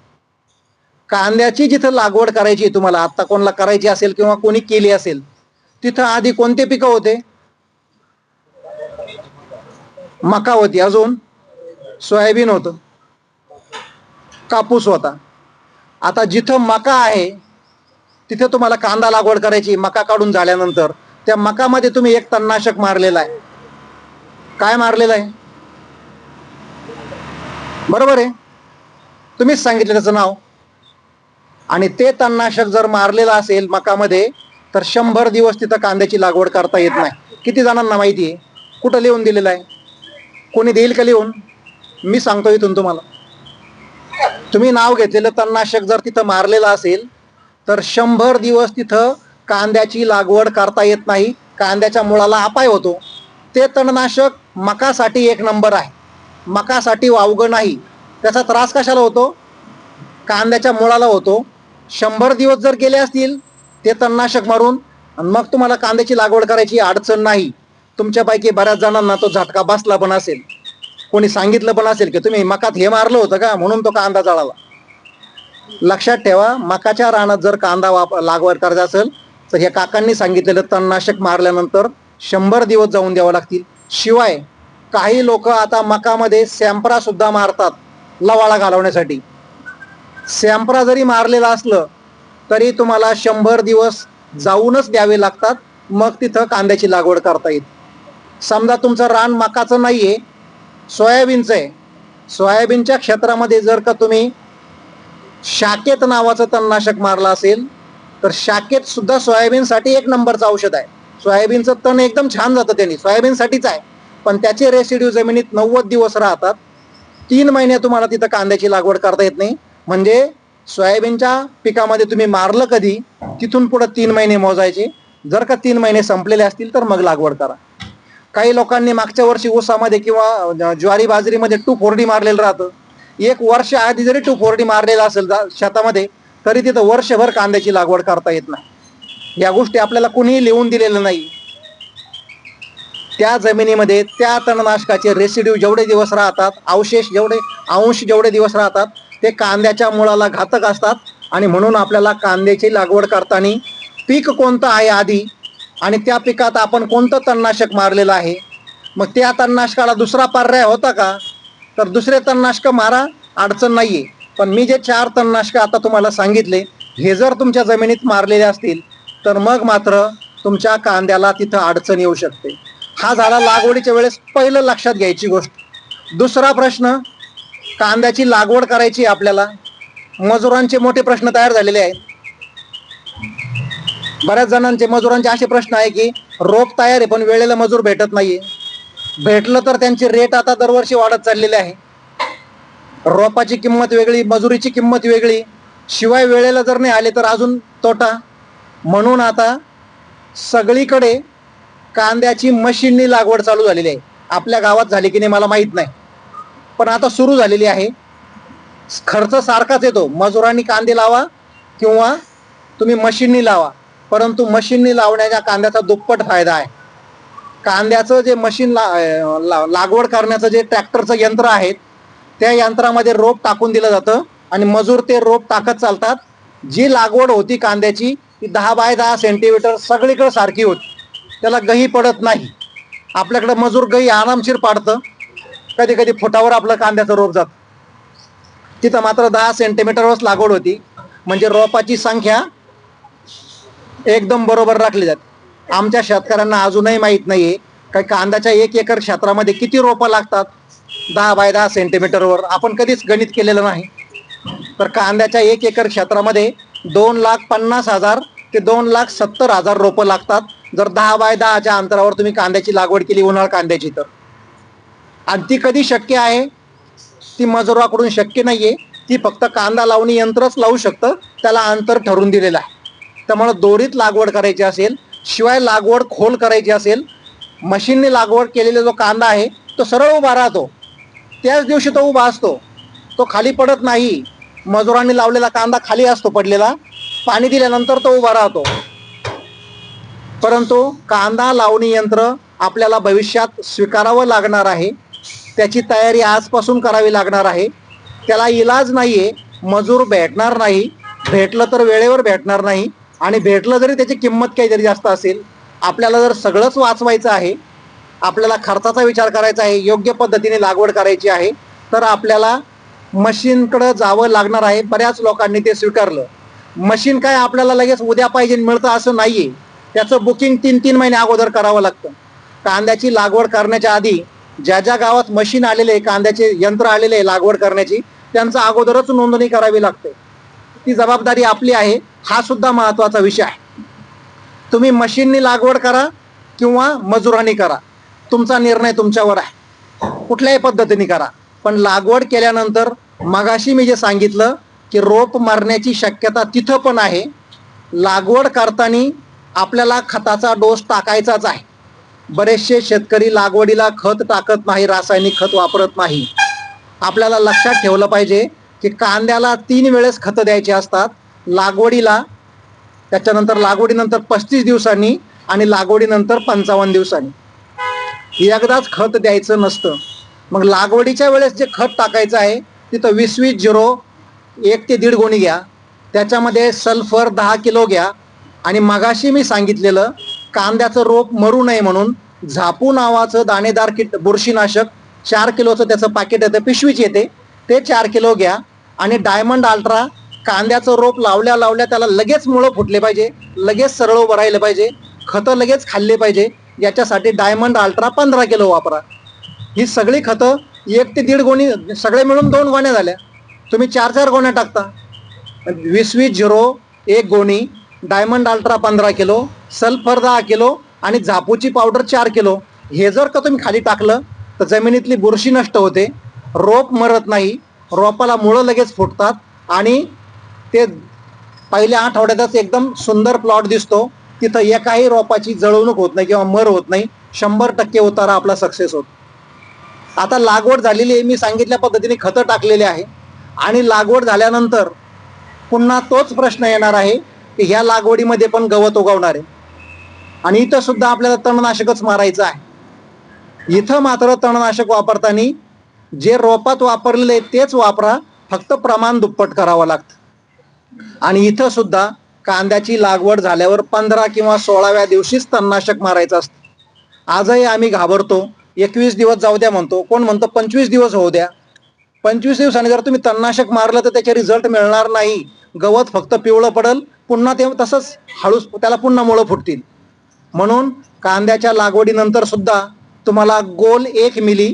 कांद्याची जिथं लागवड करायची तुम्हाला आता कोणाला करायची असेल किंवा कोणी केली असेल, तिथं आधी कोणते पिकं होते? मका होती, अजून सोयाबीन होतं, कापूस होता. आता जिथं मका आहे तिथे तुम्हाला कांदा लागवड करायची. मका काढून झाल्यानंतर त्या मकामध्ये तुम्ही एक तणनाशक मारलेला आहे. काय मारलेलं आहे? बरोबर आहे, तुम्हीच सांगितलं त्याचं नाव. आणि ते तणनाशक जर मारलेलं असेल मकामध्ये तर 100 दिवस तिथं कांद्याची लागवड करता येत नाही. किती जणांना माहिती आहे? कुठं लिहून दिलेलं आहे? कोणी देईल का लिहून? मी सांगतो इथून तुम्हाला. तुम्ही नाव घेतलेलं तणनाशक जर तिथं मारलेलं असेल तर 100 दिवस तिथं कांद्याची लागवड करता येत नाही. कांद्याच्या मुळाला अपाय होतो. ते तणनाशक मकासाठी एक नंबर आहे, मकासाठी वावगं नाही. त्याचा त्रास कशाला होतो? कांद्याच्या मुळाला होतो. 100 दिवस जर गेले असतील ते तणनाशक मारून आणि मग तुम्हाला कांद्याची लागवड करायची अडचण नाही. तुमच्यापैकी बऱ्याच जणांना तो झटका बसला पण असेल, कोणी सांगितलं पण असेल की तुम्ही मकात हे मारलं होतं का म्हणून तो कांदा जळाला. लक्षात ठेवा, मकाच्या रानात जर कांदा लागवड करायचा असेल तर हे काकांनी सांगितलेलं तणनाशक मारल्यानंतर 100 दिवस जाऊन द्यावं लागतील. शिवाय काही लोक आता मकामध्ये सॅम्परा सुद्धा मारतात लवाळा घालवण्यासाठी. सॅम्परा जरी मारलेला असलं तरी तुम्हाला 100 दिवस जाऊनच द्यावे लागतात, मग तिथं कांद्याची लागवड करता येते. समजा तुमचं रान मकाचं नाहीये, सोयाबीनचं आहे. सोयाबीनच्या क्षेत्रामध्ये जर का तुम्ही शाकेत नावाचं तणनाशक मारलं असेल तर शाकेत सुद्धा सोयाबीनसाठी एक नंबरचं औषध आहे. सोयाबीनचं तण एकदम छान जातं त्यांनी, सोयाबीनसाठीच आहे. पण त्याचे रेसिड्यू जमिनीत 90 दिवस राहतात. 3 महिने तुम्हाला तिथं कांद्याची लागवड करता येत नाही. म्हणजे सोयाबीनच्या पिकामध्ये तुम्ही मारलं कधी, तिथून पुढे 3 महिने मोजायचे. जर का 3 महिने संपलेले असतील तर मग लागवड करा. काही लोकांनी मागच्या वर्षी ऊसामध्ये किंवा ज्वारी बाजरीमध्ये 2,4-D मारलेलं राहतं. एक वर्ष आधी जरी 2,4-D मारलेला असेल शेतामध्ये तरी तिथं वर्षभर कांद्याची लागवड करता येत नाही. या गोष्टी आपल्याला कुणीही लिहून दिलेलं नाही. त्या जमिनीमध्ये त्या तणनाशकाचे रेसिड्यू जेवढे दिवस राहतात, अंश जेवढे दिवस राहतात ते कांद्याच्या मुळाला घातक असतात. आणि म्हणून आपल्याला कांद्याची लागवड करताना पीक कोणतं आहे आधी आणि त्या पिकात आपण कोणतं तणनाशक मारलेलं आहे, मग त्या तणनाशकाला दुसरा पर्याय होता का, तर दुसरे तणनाशक मारा, अडचण नाहीये. पण मी जे 4 तणनाशक आता तुम्हाला सांगितले हे जर तुमच्या जमिनीत मारलेले असतील तर मग मात्र तुमच्या कांद्याला तिथं अडचण येऊ शकते. हा झाला लागवडीच्या वेळेस पहिलं लक्षात घ्यायची गोष्ट. दुसरा प्रश्न, कांद्याची लागवड करायची आपल्याला, मजुरांचे मोठे प्रश्न तयार झालेले आहेत. बऱ्याच जणांचे मजुरांचे असे प्रश्न आहे की रोप तयार आहे पण वेळेला मजूर भेटत नाहीये. भेटलं तर त्यांचे रेट आता दरवर्षी वाढत चाललेले आहे. रोपाची किंमत वेगळी, मजुरीची किंमत वेगळी, शिवाय वेळेला जर नाही आले तर अजून तोटा. म्हणून आता सगळीकडे कांद्याची मशीननी लागवड चालू झालेली आहे. आपल्या गावात झाली की नाही मला माहित नाही, पण आता सुरू झालेली आहे. खर्च सारखाच येतो, मजुरांनी कांदे लावा किंवा तुम्ही मशीननी लावा, परंतु मशीननी लावण्याच्या कांद्याचा दुप्पट फायदा आहे. कांद्याचं जे मशीन लागवड करण्याचं जे ट्रॅक्टरचं यंत्र आहे त्या यंत्रामध्ये रोप टाकून दिलं जातं आणि मजूर ते रोप टाकत चालतात. जी लागवड होती कांद्याची ती 10 बाय 10 सेंटीमीटर सगळीकडे सारखी होती, त्याला गही पडत नाही. आपल्याकडे मजूर गही आरामशीर पाडतं, कधी कधी फुटावर आपलं कांद्याचं रोप जात. तिथं मात्र 10 सेंटीमीटरवरच लागवड होती. म्हणजे रोपाची संख्या एकदम बरोबर राखली जाते. आमच्या शेतकऱ्यांना अजूनही माहीत नाहीये काय कांद्याच्या 1 एकर क्षेत्रामध्ये किती रोपं लागतात. 10 बाय 10 सेंटीमीटरवर आपण कधीच गणित केलेलं नाही. तर कांद्याच्या 1 एकर क्षेत्रामध्ये 2,50,000 ते 2,70,000 रोपं लागतात जर 10 बाय 10च्या अंतरावर तुम्ही कांद्याची लागवड केली, उन्हाळ कांद्याची. तर आणि ती कधी शक्य आहे? ती मजुराकडून शक्य नाहीये. ती फक्त कांदा लावणी यंत्रच लावू शकतं, त्याला अंतर ठरवून दिलेलं आहे. त्यामुळे दोरीत लागवड करायची असेल, शिवाय लागवड खोल करायची असेल मशीनने लागवड केलेला जो कांदा आहे तो सरळ उभा राहतो, त्याच दिवशी तो उभा असतो, तो खाली पडत नाही. मजुरांनी लावलेला कांदा खाली असतो पडलेला, पाणी दिल्यानंतर तो उभा राहतो. परंतु कांदा लावणी यंत्र आपल्याला भविष्यात स्वीकारावं लागणार आहे, त्याची तयारी आजपासून करावी लागणार आहे. त्याला इलाज नाहीये, मजूर भेटणार नाही, भेटलं तर वेळेवर भेटणार नाही, आणि भेटलं जरी त्याची किंमत काहीतरी जास्त असेल. आपल्याला जर सगळंच वाचवायचं आहे, आपल्याला खर्चाचा विचार करायचा आहे, योग्य पद्धतीने लागवड करायची आहे, तर आपल्याला मशीनकडे जावं लागणार आहे. बऱ्याच लोकांनी ते स्वीकारलं. मशीन काय आपल्याला लगेच उद्या पाहिजे मिळतं असं नाहीये, त्याचं बुकिंग 3-3 महिने अगोदर करावं लागतं. कांद्याची लागवड करण्याच्या आधी ज्या ज्या गावात मशीन आलेले, कांद्याचे यंत्र आलेले लागवड करण्याची, त्यांचं अगोदरच नोंदणी करावी लागते. ती जबाबदारी आपली आहे. हा सुद्धा महत्वाचा विषय आहे. तुम्ही मशीननी लागवड करा किंवा मजुरांनी करा, तुमचा निर्णय तुमच्यावर आहे, कुठल्याही पद्धतीने करा. पण लागवड केल्यानंतर मगाशी मी जे सांगितलं की रोप मरण्याची शक्यता तिथं पण आहे. लागवड करताना आपल्याला खताचा डोस टाकायचाच आहे. बरेचसे शेतकरी लागवडीला खत टाकत नाही, रासायनिक खत वापरत नाही. आपल्याला लक्षात ठेवलं पाहिजे की कांद्याला 3 वेळेस खतं द्यायची असतात. लागवडीला, त्याच्यानंतर लागवडीनंतर 35 दिवसांनी आणि लागवडीनंतर 55 दिवसांनी. एकदाच खत द्यायचं नसतं. मग लागवडीच्या वेळेस जे खत टाकायचं आहे तिथं 20-20-0 1 ते 1.5 गोणी घ्या, त्याच्यामध्ये सल्फर 10 किलो घ्या. आणि मगाशी मी सांगितलेलं कांद्याचं रोप मरू नये म्हणून झापू नावाचं दाणेदार बुरशीनाशक 4 किलोचं त्याचं पाकिट येतं, पिशवीच येते, ते 4 किलो घ्या. आणि डायमंड अल्ट्रा, कांद्याचं रोप लावल्या लावल्या त्याला लगेच मुळं फुटले पाहिजे, लगेच सरळ उभं राहिलं पाहिजे, खतं लगेच खाल्ले पाहिजे, याच्यासाठी डायमंड अल्ट्रा 15 किलो वापरा. ही सगळी खतं 1 ते 1.5 गोणी, सगळे मिळून 2 गोण्या झाल्या. तुम्ही 4-4 गोण्या टाकता. 20-20-0 1 गोणी, diamond ultra 15 kilo, sulphur 10 kilo आणि झापूची पावडर 4 किलो. हे जर का तुम्ही खाली टाकलं तर जमिनीतली बुरशी नष्ट होते, रोप मरत नाही, रोपाला मुळं लगेच फुटतात आणि ते पहिल्या आठवड्यातच एकदम सुंदर प्लॉट दिसतो. तिथं एकाही रोपाची जळवणूक होत नाही किंवा मर होत नाही. 100% उतारा आपला सक्सेस होतो. आता लागवड झालेली आहे, मी सांगितल्या पद्धतीने खतं टाकलेले आहे, आणि लागवड झाल्यानंतर पुन्हा तोच प्रश्न येणार आहे की ह्या लागवडीमध्ये पण गवत उगवणार आहे, आणि इथं सुद्धा आपल्याला तणनाशकच मारायचं आहे. इथं मात्र तणनाशक वापरताना जे रोपात वापरलेले तेच वापरा, फक्त प्रमाण दुप्पट करावं लागतं. आणि इथं सुद्धा कांद्याची लागवड झाल्यावर 15 किंवा 16व्या दिवशीच तणनाशक मारायचं असतं. आजही आम्ही घाबरतो, 21 दिवस जाऊ द्या म्हणतो, कोण म्हणतो 25 दिवस होऊ द्या. 25 दिवसांनी जर तुम्ही तणनाशक मारलं तर त्याचे रिझल्ट मिळणार नाही. गवत फक्त पिवळं पडल, पुन्हा ते तसंच हळूच त्याला पुन्हा मुळं फुटतील. म्हणून कांद्याच्या लागवडीनंतर सुद्धा तुम्हाला गोल 1 मिली,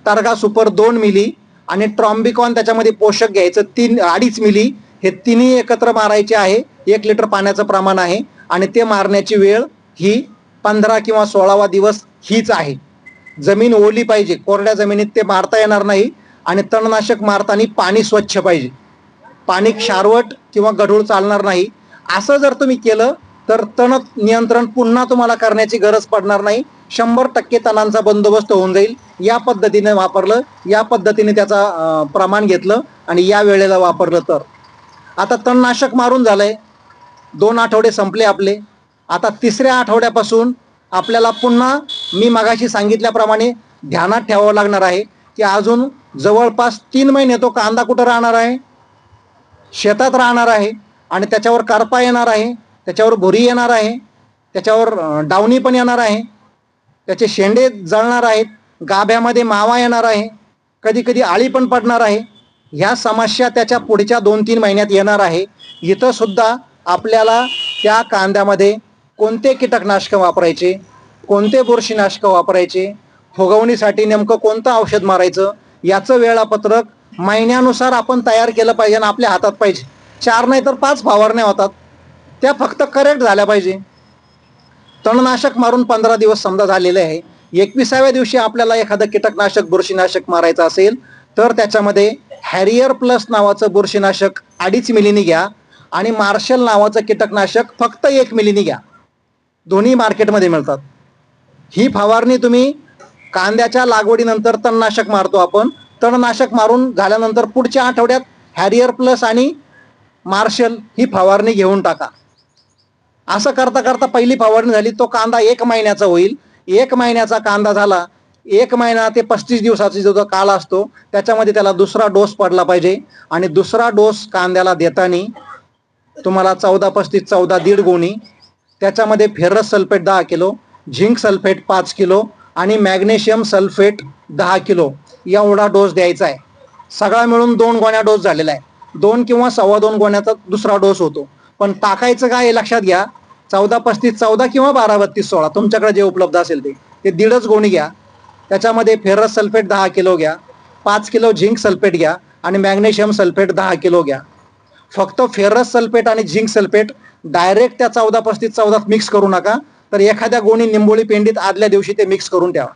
टार्गा सुपर 2 मिली आणि ट्रॉम्बिकॉन त्याच्यामध्ये पोषक घ्यायचं 2.5 मिली, हे तिन्ही एकत्र मारायचे आहे. 1 लिटर पाण्याचं प्रमाण आहे, आणि ते मारण्याची वेळ ही 15 किंवा 16वा दिवस हीच आहे. जमीन ओली पाहिजे, कोरड्या जमिनीत ते मारता येणार नाही. आणि तणनाशक मारताना पाणी स्वच्छ पाहिजे, पाणी क्षारवट किंवा गढूळ चालणार नाही. असं जर तुम्ही केलं तर तण नियंत्रण पुन्हा तुम्हाला करण्याची गरज पडणार नाही. 100% तणांचा बंदोबस्त होऊन जाईल. या पद्धतीने वापरलं, या पद्धतीने त्याचा प्रमाण घेतलं आणि या वेळेला वापरलं तर. आता तणनाशक मारून झालंय, 2 आठवडे संपले आपले. आता 3ऱ्या आठवड्यापासून आपल्याला पुन्हा मी मगाशी सांगितल्याप्रमाणे ध्यानात ठेवावं लागणार आहे की अजून जवळपास 3 महिने तो कांदा कुठं राहणार आहे, शेतात राहणार आहे, आणि त्याच्यावर करपा येणार आहे, त्याच्यावर भुरी येणार आहे, त्याच्यावर डावणी पण येणार आहे, त्याचे शेंडे जळणार आहेत, गाभ्यामध्ये मावा येणार आहे, कधी कधी आळी पण पडणार आहे. ह्या समस्या त्याच्या पुढच्या 2-3 महिन्यात येणार आहे. इथं सुद्धा आपल्याला त्या कांद्यामध्ये कोणते कीटकनाशक वापरायचे, कोणते बुरशीनाशक वापरायचे, फुगवणीसाठी नेमकं कोणतं औषध मारायचं, याचं वेळापत्रक महिन्यानुसार आपण तयार केलं पाहिजे आणि आपल्या हातात पाहिजे. 4 नाही तर 5 फवारण्या होतात, त्या फक्त करेक्ट झाल्या पाहिजे. तणनाशक मारून 15 दिवस समजा झालेले आहे, 21व्या दिवशी आपल्याला एखादं कीटकनाशक बुरशीनाशक मारायचं असेल तर त्याच्यामध्ये हॅरियर प्लस नावाचं बुरशीनाशक 2.5 मिलीनी घ्या, आणि मार्शल नावाचं कीटकनाशक फक्त 1 मिलीनी घ्या. दोन्ही मार्केटमध्ये मिळतात. ही फवारणी तुम्ही कांद्याच्या लागवडीनंतर तणनाशक मारतो आपण, तणनाशक मारून झाल्यानंतर पुढच्या आठवड्यात हॅरियर प्लस आणि मार्शल ही फवारणी घेऊन टाका. असं करता करता पहिली फवारणी झाली, तो कांदा 1 महिन्याचा होईल. 1 महिन्याचा कांदा झाला, 1 महिना ते 35 दिवसाचा जो काळ असतो त्याच्यामध्ये त्याला दुसरा डोस पडला पाहिजे. आणि दुसरा डोस कांद्याला देताना तुम्हाला 14-35-14 दीड गोणी, त्याच्यामध्ये ferrous sulphate 10 kilo, zinc sulphate 5 kilo आणि मॅग्नेशियम सल्फेट 10 किलो एवढा डोस द्यायचा आहे. सगळा मिळून 2 गोण्या डोस झालेला आहे. 2 किंवा 2.25 गोण्याचा दुसरा डोस होतो. पण टाकायचं काय हे लक्षात घ्या, 14-35-14 किंवा 12-32-16 तुमच्याकडे जे उपलब्ध असेल ते दीडच गोणी घ्या. त्याच्यामध्ये फेरस सल्फेट 10 किलो घ्या, 5 किलो झिंक सल्फेट घ्या आणि मॅग्नेशियम सल्फेट 10 किलो घ्या. फक्त फेरस सल्फेट आणि झिंक सल्फेट डायरेक्ट त्या 14-35-14 मिक्स करू नका, तर एखाद्या गोणी निंबोळी पेंडीत आदल्या दिवशी ते मिक्स करून ठेवा.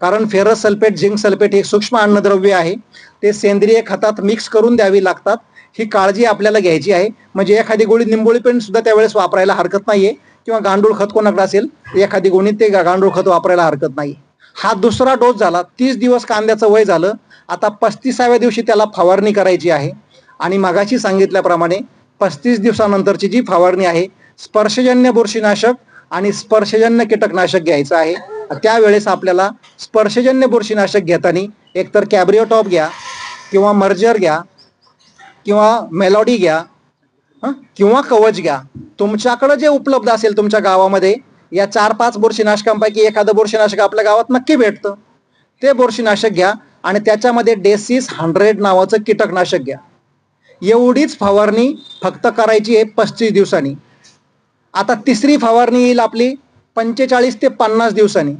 कारण फेरस सल्फेट झिंक सल्फेट हे सूक्ष्म अन्नद्रव्य आहे, ते सेंद्रिय खतात मिक्स करून द्यावी लागतात. ही काळजी आपल्याला घ्यायची आहे. म्हणजे एखादी गोळी निंबोळी पेंड सुद्धा त्यावेळेस वापरायला हरकत नाहीये, किंवा गांडूळ खत कोणाकडे असेल एखादी गोणी ते गांडूळ खत वापरायला हरकत नाही. हा दुसरा डोस झाला. 30 दिवस कांद्याचं वय झालं. आता 35व्या दिवशी त्याला फवारणी करायची आहे. आणि मगाशी सांगितल्याप्रमाणे 35 दिवसानंतरची जी फवारणी आहे, स्पर्शजन्य बुरशीनाशक आणि स्पर्शजन्य कीटकनाशक घ्यायचं आहे. त्यावेळेस आपल्याला स्पर्शजन्य बुरशीनाशक घेताना एकतर कॅब्रिओटॉप घ्या, किंवा मर्जर घ्या, किंवा मेलॉडी घ्या, किंवा कवच घ्या. तुमच्याकडे जे उपलब्ध असेल तुमच्या गावामध्ये या 4-5 बुरशीनाशकांपैकी एखादं बुरशीनाशक आपल्या गावात नक्की भेटतं, ते बुरशीनाशक घ्या. आणि त्याच्यामध्ये डेसिस 100 नावाचं कीटकनाशक घ्या. एवढीच फवारणी फक्त करायची आहे 35 दिवसांनी. आता तिसरी फवारणी येईल आपली 45 ते 50 दिवसांनी.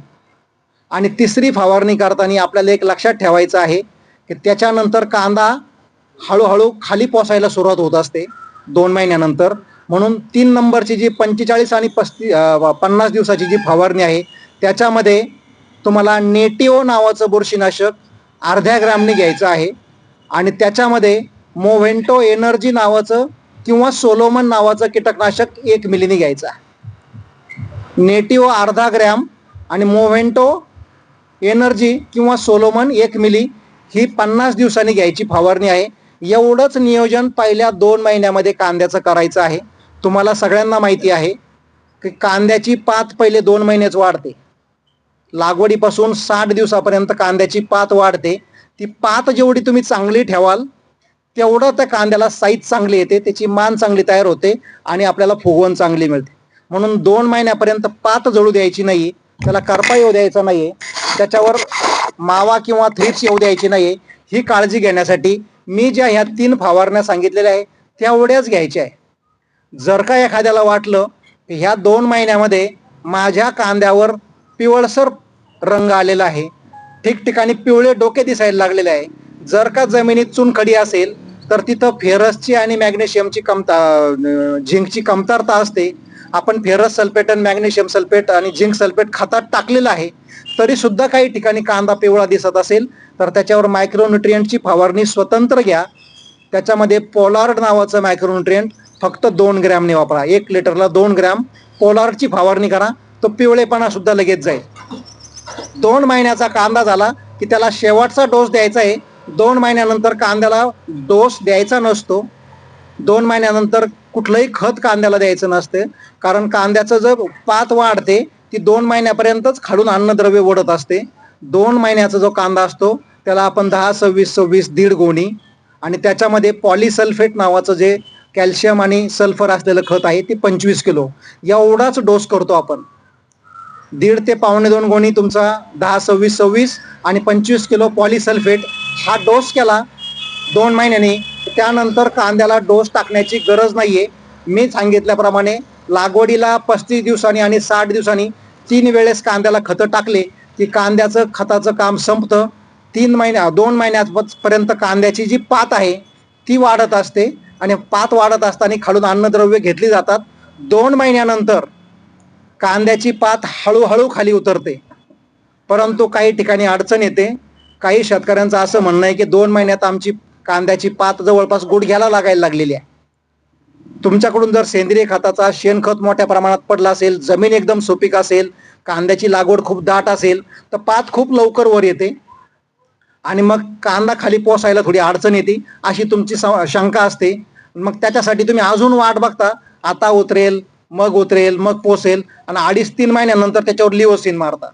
आणि तिसरी फवारणी करताना आपल्याला एक लक्षात ठेवायचं आहे की त्याच्यानंतर कांदा हळूहळू खाली पोसायला सुरुवात होत असते 2 महिन्यानंतर. म्हणून 3 नंबरची जी 45 आणि 50 दिवसाची जी फवारणी आहे त्याच्यामध्ये तुम्हाला नेटिओ नावाचं बुरशीनाशक अर्ध्या ग्रॅमने घ्यायचं आहे. आणि त्याच्यामध्ये मोव्हेंटो एनर्जी नावाचं किंवा सोलोमन नावाचं कीटकनाशक 1 मिलीने घ्यायचं आहे. नेटिओ अर्धा ग्रॅम आणि मोव्हेंटो एनर्जी किंवा सोलोमन 1 मिली ही 50 दिवसांनी घ्यायची फवारणी आहे. एवढंच नियोजन पहिल्या 2 महिन्यामध्ये कांद्याचं करायचं आहे. तुम्हाला सगळ्यांना माहिती आहे की कांद्याची पात पहिले 2 महिनेच वाढते. लागवडीपासून 60 दिवसापर्यंत कांद्याची पात वाढते. ती पात जेवढी तुम्ही चांगली ठेवाल तेवढं त्या कांद्याला साईज चांगली येते, त्याची मान चांगली तयार होते आणि आपल्याला फुगवण चांगली मिळते. म्हणून 2 महिन्यापर्यंत पात जळू द्यायची नाही, त्याला करपा येऊ द्यायचा नाही, त्याच्यावर मावा किंवा थ्रिप्स येऊ द्यायची नाही. ही काळजी घेण्यासाठी मी ज्या ह्या 3 फवारण्या सांगितलेल्या आहे तेवढ्याच घ्यायच्या आहे. जर का एखाद्याला वाटलं की ह्या 2 महिन्यामध्ये माझ्या कांद्यावर पिवळसर रंग आलेला आहे, ठिकठिकाणी पिवळे डोके दिसायला लागलेले आहे, जर का जमिनीत चुनखडी असेल तर तिथं फेरसची आणि मॅग्नेशियमची झिंकची कमतरता असते. आपण फेरस सल्फेट आणि मॅग्नेशियम सल्फेट आणि झिंक सल्फेट खतात टाकलेलं आहे, तरी सुद्धा काही ठिकाणी कांदा पिवळा दिसत असेल तर त्याच्यावर मायक्रोन्युट्रियंटची फवारणी स्वतंत्र घ्या. त्याच्यामध्ये पोलार्ड नावाचं मायक्रोन्युट्रियंट फक्त 2 ग्रॅमने वापरा. 1 लिटरला 2 ग्रॅम पोलार्डची फवारणी करा, तो पिवळेपणा सुद्धा लगेच जाईल. 2 महिन्याचा कांदा झाला की त्याला शेवटचा डोस द्यायचा आहे. 2 महिन्यानंतर कांद्याला डोस द्यायचा नसतो. 2 महिन्यानंतर कुठलंही खत कांद्याला द्यायचं नसते, कारण कांद्याचं जर पात वाढते ती 2 महिन्यापर्यंतच खालून अन्नद्रव्य ओढत असते. 2 महिन्याचा जो कांदा असतो त्याला आपण 10-26-26 दीड गोणी आणि त्याच्यामध्ये पॉलिसल्फेट नावाचं जे कॅल्शियम आणि सल्फर असलेलं खत आहे ते 25 किलो एवढाच डोस करतो आपण. 1.5 ते 2.25 गोणी तुमचा 10-26-26 आणि 25 किलो पॉलिसल्फेट हा डोस केला 2 महिन्यांनी. त्यानंतर कांद्याला डोस टाकण्याची गरज नाहीये. मी सांगितल्याप्रमाणे लागवडीला 35 दिवसांनी आणि 60 दिवसांनी 3 वेळेस कांद्याला खतं टाकले की कांद्याचं खताचं काम संपतं. 2 महिन्यापर्यंत कांद्याची जी पात आहे ती वाढत असते आणि पात वाढत असताना खालून अन्नद्रव्य घेतली जातात. 2 महिन्यानंतर कांद्याची पात हळूहळू खाली उतरते, परंतु काही ठिकाणी अडचण येते. काही शेतकऱ्यांचं असं म्हणणं आहे की 2 महिन्यात आमची कांद्याची पात जवळपास गुडघ्याला लागायला लागलेली आहे. तुमच्याकडून जर सेंद्रिय खताचा शेणखत मोठ्या प्रमाणात पडला असेल, जमीन एकदम सुपीक असेल, कांद्याची लागवड खूप दाट असेल, तर पात खूप लवकर वर येते आणि मग कांदा खाली पोसायला थोडी अडचण येते, अशी तुमची शंका असते. मग त्याच्यासाठी तुम्ही अजून वाट बघता, आता उतरेल, मग पोसेल आणि 2.5-3 महिन्यानंतर त्याच्यावर लिओसिन मारता.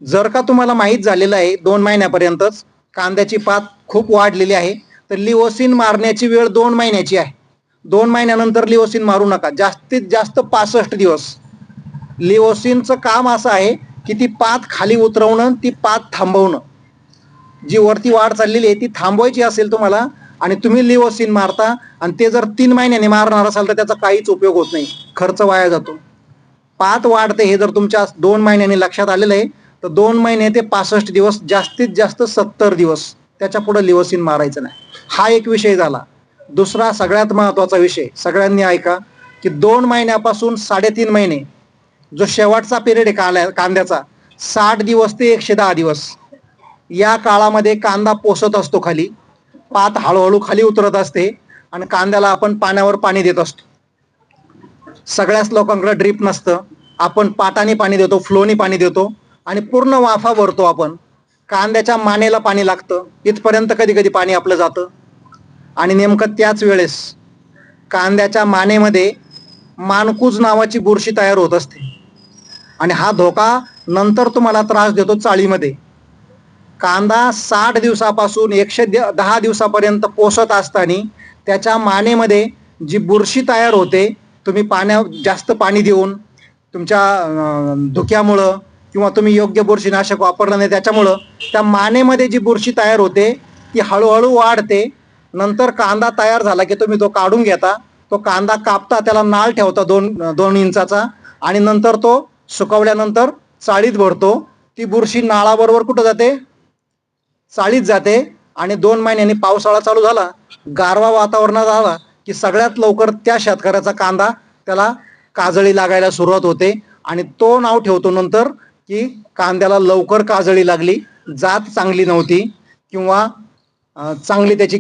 जर का तुम्हाला माहीत झालेलं आहे 2 महिन्यापर्यंतच कांद्याची पात खूप वाढलेली आहे, तर लिओसिन मारण्याची वेळ 2 महिन्याची आहे. 2 महिन्यानंतर लिओसिन मारू नका. जास्तीत जास्त 65 दिवस. लिओसिनचं काम असं आहे की ती पात खाली उतरवणं, ती पात थांबवणं. जी वरती वाढ चाललेली आहे ती थांबवायची असेल तुम्हाला आणि तुम्ही लिओसिन मारता आणि ते जर 3 महिन्यांनी मारणार असाल तर त्याचा काहीच उपयोग होत नाही, खर्च वाया जातो. पात वाढते हे जर तुमच्या 2 महिन्यांनी लक्षात आलेलं आहे तर 2 महिने ते 65 दिवस, जास्तीत जास्त 70 दिवस, त्याच्या पुढे लिओसिन मारायचं नाही. हा एक विषय झाला. दुसरा सगळ्यात महत्वाचा विषय सगळ्यांनी ऐका की 2 महिन्यापासून 3.5 महिने जो शेवटचा पिरियड आहे कांद्याचा, 60 दिवस ते 110 दिवस, या काळामध्ये कांदा पोसत असतो खाली, पात हळूहळू खाली उतरत असते आणि कांद्याला आपण पाण्यावर पाणी देत असतो. सगळ्याच लोकांकडे ड्रीप नसतं, आपण पाटाने पाणी देतो, फ्लोनी पाणी देतो आणि पूर्ण वाफा भरतो आपण. कांद्याच्या मानेला पाणी लागतं, इथपर्यंत कधी कधी पाणी आपलं जातं आणि नेमकं त्याच वेळेस कांद्याच्या मानेमध्ये मानकूज नावाची बुरशी तयार होत असते आणि हा धोका नंतर तुम्हाला त्रास देतो चाळीमध्ये. कांदा 60 दिवसापासून 110 दिवसापर्यंत पोसत असताना त्याच्या मानेमध्ये जी बुरशी तयार होते, तुम्ही जास्त पाणी देऊन, तुमच्या धुक्यामुळं किंवा तुम्ही योग्य बुरशीनाशक वापरलं नाही त्याच्यामुळं त्या मानेमध्ये जी बुरशी तयार होते ती हळूहळू वाढते. नंतर कांदा तयार झाला की तुम्ही तो काढून घेता, तो कांदा कापता, त्याला नाळ ठेवता 2 इंचाचा आणि नंतर तो सुकवल्यानंतर चाळीत भरतो. ती बुरशी नाळाबरोबर कुठं जाते? चाळीत जाते आणि 2 महिन्यांनी पावसाळा चालू झाला, गारवा वातावरणात आला की सगळ्यात लवकर त्या शेतकऱ्याचा कांदा त्याला काजळी लागायला सुरुवात होते आणि तो नाव ठेवतो नंतर की कांद्याला लवकर काजळी लागली, जात चांगली नव्हती किंवा चांगली त्याची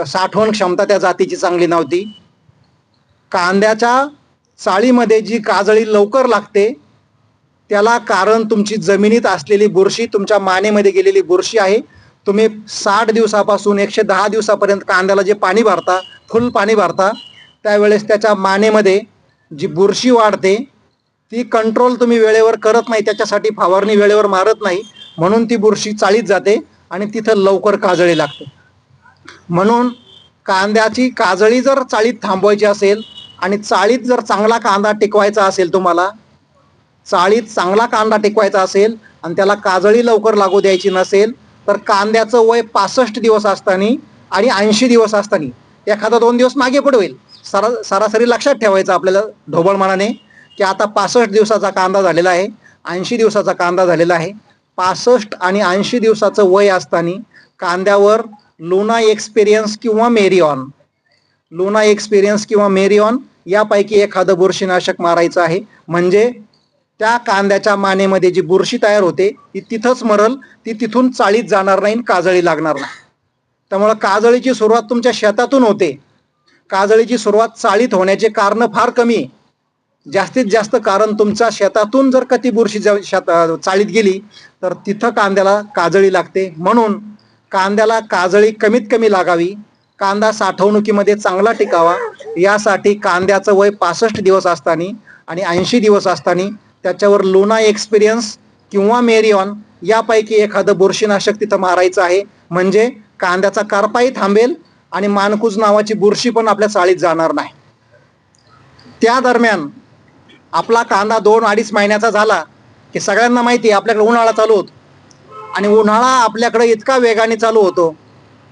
साठवण क्षमता त्या जातीची चांगली नव्हती. कांद्याच्या चाळीमध्ये जी काजळी लवकर लागते त्याला कारण तुमची जमिनीत असलेली बुरशी, तुमच्या मानेमध्ये गेलेली बुरशी आहे. तुम्ही 60 दिवसापासून 110 दिवसापर्यंत कांद्याला जे पाणी भरता, फुल पाणी भरता, त्यावेळेस त्याच्या मानेमध्ये जी बुरशी वाढते ती कंट्रोल तुम्ही वेळेवर करत नाही, त्याच्यासाठी फवारणी वेळेवर मारत नाही, म्हणून ती बुरशी चाळीत जाते आणि तिथं लवकर काजळी लागते. म्हणून कांद्याची काजळी जर चाळीत थांबवायची असेल आणि चाळीत जर चांगला कांदा टिकवायचा असेल, तुम्हाला चाळीत चांगला कांदा टिकवायचा असेल आणि त्याला काजळी लवकर लागू द्यायची नसेल तर कांद्याचं वय 65 दिवस असताना आणि 80 दिवस असताना, एखादा 2 दिवस मागे पुढे होईल, सरासरी लक्षात ठेवायचं आपल्याला ढोबळमानाने की आता 65 दिवसाचा कांदा झालेला आहे, 80 दिवसाचा कांदा झालेला आहे. 65 आणि 80 दिवसाचं वय असताना कांद्यावर लुना एक्सपिरियन्स किंवा मेरिऑन यापैकी एखादं बुरशीनाशक मारायचं आहे. म्हणजे त्या कांद्याच्या मानेमध्ये जी बुरशी तयार होते ती तिथंच मरल, ती तिथून चाळीत जाणार नाही, काजळी लागणार नाही. त्यामुळं काजळीची सुरुवात तुमच्या शेतातून होते. काजळीची सुरुवात चाळीत होण्याचे कारण फार कमी आहे. जास्तीत जास्त कारण तुमच्या शेतातून जर का ती बुरशी चाळीत गेली तर तिथं कांद्याला काजळी लागते. म्हणून कांद्याला काजळी कमीत कमी लागावी, कांदा साठवणुकीमध्ये चांगला टिकावा, यासाठी कांद्याचं वय 65 दिवस असताना आणि 80 दिवस असताना त्याच्यावर लुना एक्सपिरियन्स किंवा मेरिऑन यापैकी एखादं बुरशीनाशक तिथं मारायचं आहे. म्हणजे कांद्याचा करपाही थांबेल आणि मानकूज नावाची बुरशी पण आपल्या चाळीत जाणार नाही. त्या दरम्यान आपला कांदा 2-2.5 महिन्याचा झाला की सगळ्यांना माहिती आहे आपल्याकडे उन्हाळा चालू होतो आणि उन्हाळा आपल्याकडे इतका वेगाने चालू होतो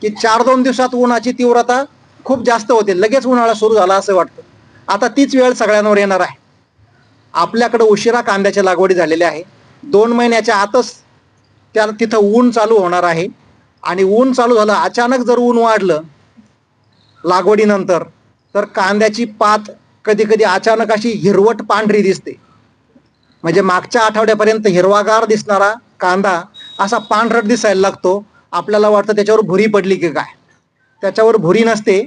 की 4-2 दिवसात उन्हाची तीव्रता खूप जास्त होते, लगेच उन्हाळा सुरू झाला असं वाटतं. आता तीच वेळ सगळ्यांवर येणार आहे. आपल्याकडे उशिरा कांद्याच्या लागवडी झालेल्या आहे, 2 महिन्याच्या आतच त्याला तिथं ऊन चालू होणार आहे आणि ऊन चालू झालं, अचानक जर ऊन वाढलं लागवडीनंतर तर कांद्याची पात कधी कधी अचानक अशी हिरवट पांढरी दिसते. म्हणजे मागच्या आठवड्यापर्यंत हिरवागार दिसणारा कांदा असा पांढरट दिसायला लागतो. आपल्याला वाटतं त्याच्यावर भुरी पडली की काय, त्याच्यावर भुरी नसते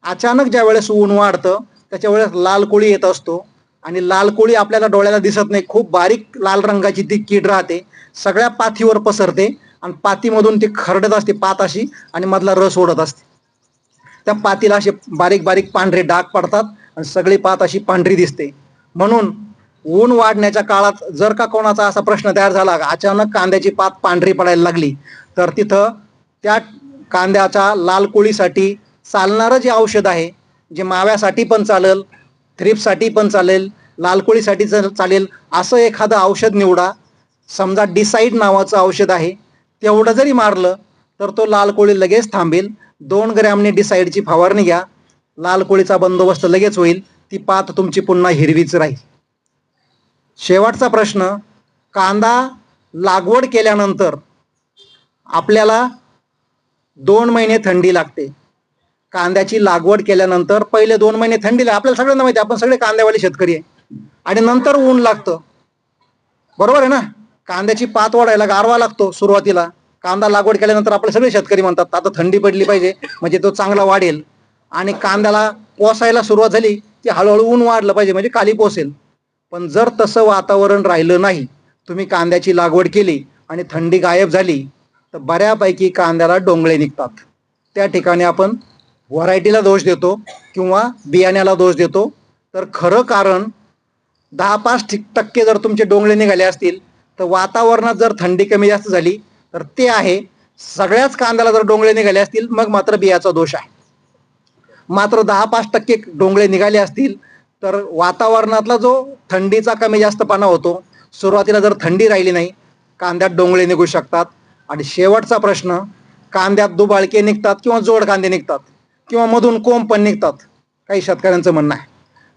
अचानक ज्या वेळेस ऊन वाढतं त्याच्या वेळेस लाल कोळी येत असतो आणि लाल कोळी आपल्याला डोळ्याला दिसत नाही, खूप बारीक लाल रंगाची ती कीड राहते, सगळ्या पाथीवर पसरते आणि पातीमधून ती खरडत असते पात अशी आणि मधला रस ओढत असते. त्या पातीला असे बारीक बारीक पांढरे डाग पडतात आणि सगळी पात अशी पांढरी दिसते. म्हणून ऊन वाढण्याच्या काळात जर का कोणाचा असा प्रश्न तयार झाला, अचानक कांद्याची पात पांढरी पडायला लागली, तर तिथं त्या कांद्याच्या लाल कोळीसाठी चालणारं जे औषध आहे, जे माव्यासाठी पण चालेल, थ्रिप्ससाठी पण चालेल, लाल कोळीसाठी चालेल, असं एखादं औषध निवडा. समजा डिसाईड नावाचं औषध आहे, तेवढं जरी मारलं तर तो लाल कोळी लगेच थांबेल. 2 ग्रॅमने डिसाईडची फवारणी घ्या, लाल कोळीचा बंदोबस्त लगेच होईल, ती पात तुमची पुन्हा हिरवीच राहील. शेवटचा प्रश्न, कांदा लागवड केल्यानंतर आपल्याला 2 महिने थंडी लागते. कांद्याची लागवड केल्यानंतर पहिले 2 महिने थंडीला आपल्याला सगळ्यांना माहिती, आपण सगळे कांद्यावाले शेतकरी आहे, आणि नंतर ऊन लागतं, बरोबर आहे ना. कांद्याची पात वाढायला गारवा लागतो सुरुवातीला. कांदा लागवड केल्यानंतर आपले सगळे शेतकरी म्हणतात आता थंडी पडली पाहिजे म्हणजे तो चांगला वाढेल, आणि कांद्याला पोसायला सुरुवात झाली की हळूहळू ऊन वाढलं पाहिजे म्हणजे खाली पोसेल. पण जर तसं वातावरण राहिलं नाही, तुम्ही कांद्याची लागवड केली आणि थंडी गायब झाली, तर बऱ्यापैकी कांद्याला डोंगळे निघतात. त्या ठिकाणी आपण व्हरायटीला दोष देतो किंवा बियाण्याला दोष देतो. तर खरं कारण 10-5% जर तुमचे डोंगळे निघाले असतील, तर वातावरणात जर थंडी कमी जास्त झाली तर ते आहे. सगळ्याच कांद्याला जर डोंगळे निघाले असतील मग मात्र बियाचा दोष आहे. मात्र 10-5% डोंगळे निघाले असतील तर वातावरणातला जो थंडीचा कमी जास्तपणा होतो, सुरुवातीला जर थंडी राहिली नाही, कांद्यात डोंगळे निघू शकतात. आणि शेवटचा प्रश्न, कांद्यात दुबाळके निघतात किंवा जोड कांदे निघतात किंवा मधून कोंब पण निघतात. काही शेतकऱ्यांचं म्हणणं आहे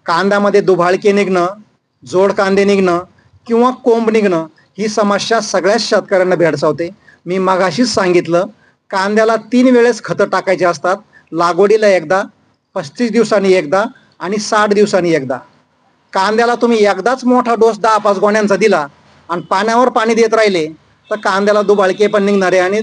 कांद्यामध्ये दुबाळके निघणं, जोड कांदे निघणं किंवा कोंब निघणं ही समस्या सगळ्याच शेतकऱ्यांना भेडसावते. मी मगाशीच सांगितलं, कांद्याला 3 वेळेस खतं टाकायचे असतात, लागवडीला एकदा, 35 दिवसांनी एकदा आणि 60 दिवसांनी एकदा. कांद्याला तुम्ही एकदाच मोठा डोस 10-5 गोण्यांचा दिला आणि पाण्यावर पाणी देत राहिले तर कांद्याला दुबाळके पण निघणारे आणि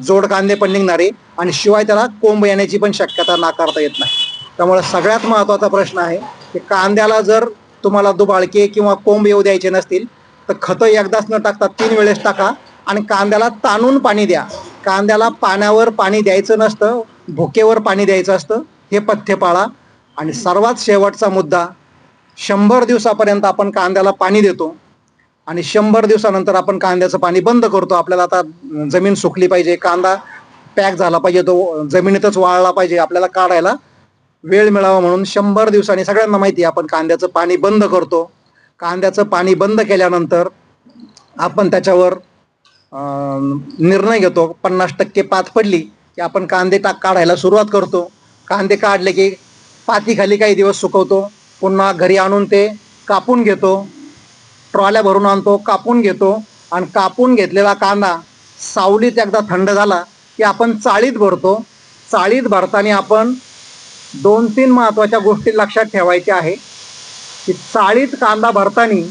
जोड कांदे पण निघणारे, आणि शिवाय त्याला कोंब येण्याची पण शक्यता नाकारता येत नाही. त्यामुळे सगळ्यात महत्त्वाचा प्रश्न आहे की कांद्याला जर तुम्हाला दुबाळके किंवा कोंब येऊ द्यायचे नसतील तर खतं एकदाच न टाकता 3 वेळेस टाका आणि कांद्याला ताणून पाणी द्या. कांद्याला पाण्यावर पाणी द्यायचं नसतं, भुकेवर पाणी द्यायचं असतं. हे पथ्य पाळा. आणि सर्वात शेवटचा मुद्दा, 100 दिवसापर्यंत आपण कांद्याला पाणी देतो आणि 100 दिवसानंतर आपण कांद्याचं पाणी बंद करतो. आपल्याला आता जमीन सुकली पाहिजे, कांदा पॅक झाला पाहिजे, तो जमिनीतच वाळला पाहिजे, आपल्याला काढायला वेळ मिळावा म्हणून 100 दिवसांनी सगळ्यांना माहिती आहे आपण कांद्याचं पाणी बंद करतो. कांद्याचं पाणी बंद केल्यानंतर आपण त्याच्यावर निर्णय घेतो. 50% पात पडली की आपण कांदे काढायला सुरुवात करतो. कांदे काढले की पातीखाली काही दिवस सुकवतो, पुन्हा घरी आणून ते कापून घेतो, ट्रॉल्या भरून आणतो, कापून घेतो, आणि कापून घेतलेला कांदा सावलीत एकदा थंड झाला की आपण चाळीत भरतो. चाळीत भरताना आपण 2-3 महत्त्वाच्या गोष्टी लक्षात ठेवायच्या आहे की चाळीत कांदा भरताना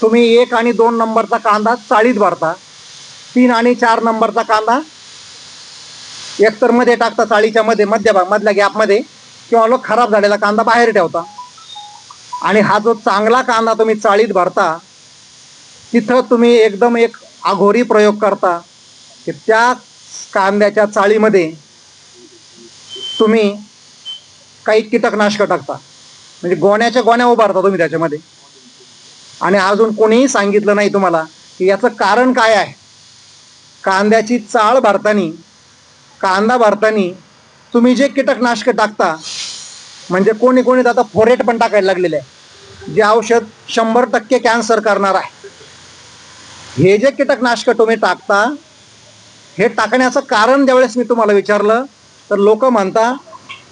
तुम्ही 1 आणि 2 नंबरचा कांदा चाळीत भरता, 3 आणि 4 नंबरचा कांदा एकतर मध्ये टाकता, चाळीच्या मध्ये मधल्या गॅपमध्ये, किंवा लोक खराब झालेला कांदा बाहेर ठेवता. आणि हा जो चांगला कांदा तुम्ही चाळीत भरता तिथं तुम्ही एकदम एक अघोरी प्रयोग करता की त्या कांद्याच्या चाळीमध्ये तुम्ही काही कीटकनाशक टाकता, म्हणजे गोण्याच्या गोण्या उभारता तुम्ही त्याच्यामध्ये. आणि अजून कोणीही सांगितलं नाही तुम्हाला की याचं कारण काय आहे. कांद्याची चाळ भरताना, कांदा भरताना तुम्ही जे कीटकनाशक टाकता, म्हणजे कोणी आता फोरेट पण टाकायला लागलेले आहे, जे औषध 100% कॅन्सर करणार आहे. हे जे कीटकनाशक तुम्ही टाकता, हे टाकण्याचं कारण ज्यावेळेस मी तुम्हाला विचारलं तर लोक म्हणता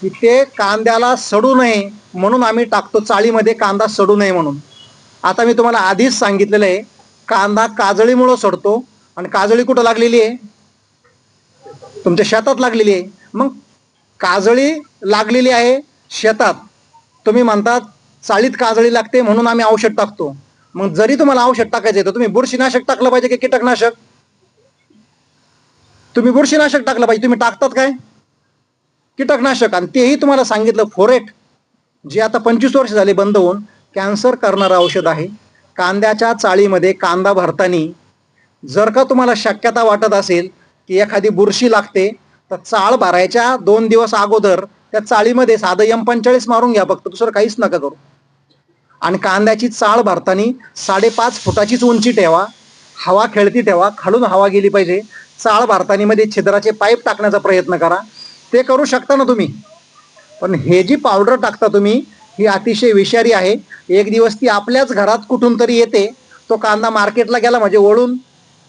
की ते कांद्याला सडू नये म्हणून आम्ही टाकतो, चाळीमध्ये कांदा सडू नये म्हणून. आता मी तुम्हाला आधीच सांगितलेलं आहे, कांदा काजळीमुळं सडतो, आणि काजळी कुठं लागलेली आहे, तुमच्या शेतात लागलेली आहे. मग काजळी लागलेली आहे शेतात, तुम्ही म्हणतात चाळीत काजळी लागते म्हणून आम्ही औषध टाकतो. मग जरी तुम्हाला औषध टाकायचं आहे तर तुम्ही बुरशीनाशक टाकलं पाहिजे की कीटकनाशक? तुम्ही बुरशीनाशक टाकलं पाहिजे. तुम्ही टाकतात काय? कीटकनाशक, आणि तेही तुम्हाला सांगितलं फोरेट, जे आता 25 वर्ष झाले बंद होऊन कॅन्सर करणारं औषध आहे. कांद्याच्या चाळीमध्ये कांदा भरताना जर का तुम्हाला शक्यता वाटत असेल की एखादी बुरशी लागते, तर चाळ भरायच्या 2 दिवस अगोदर त्या चाळीमध्ये साधं M45 मारून घ्या, फक्त दुसरं काहीच नका करू. आणि कांद्याची चाळ भरताना 5.5 फुटाचीच उंची ठेवा, हवा खेळती ठेवा, खालून हवा गेली पाहिजे. चाळ भरताना मध्ये छिद्राचे पाईप टाकण्याचा प्रयत्न करा, ते करू शकता ना तुम्ही. पण हे जी पावडर टाकता तुम्ही, ही अतिशय विषारी आहे. एक दिवस ती आपल्याच घरात कुठून तरी येते. तो कांदा मार्केटला गेला म्हणजे वळून,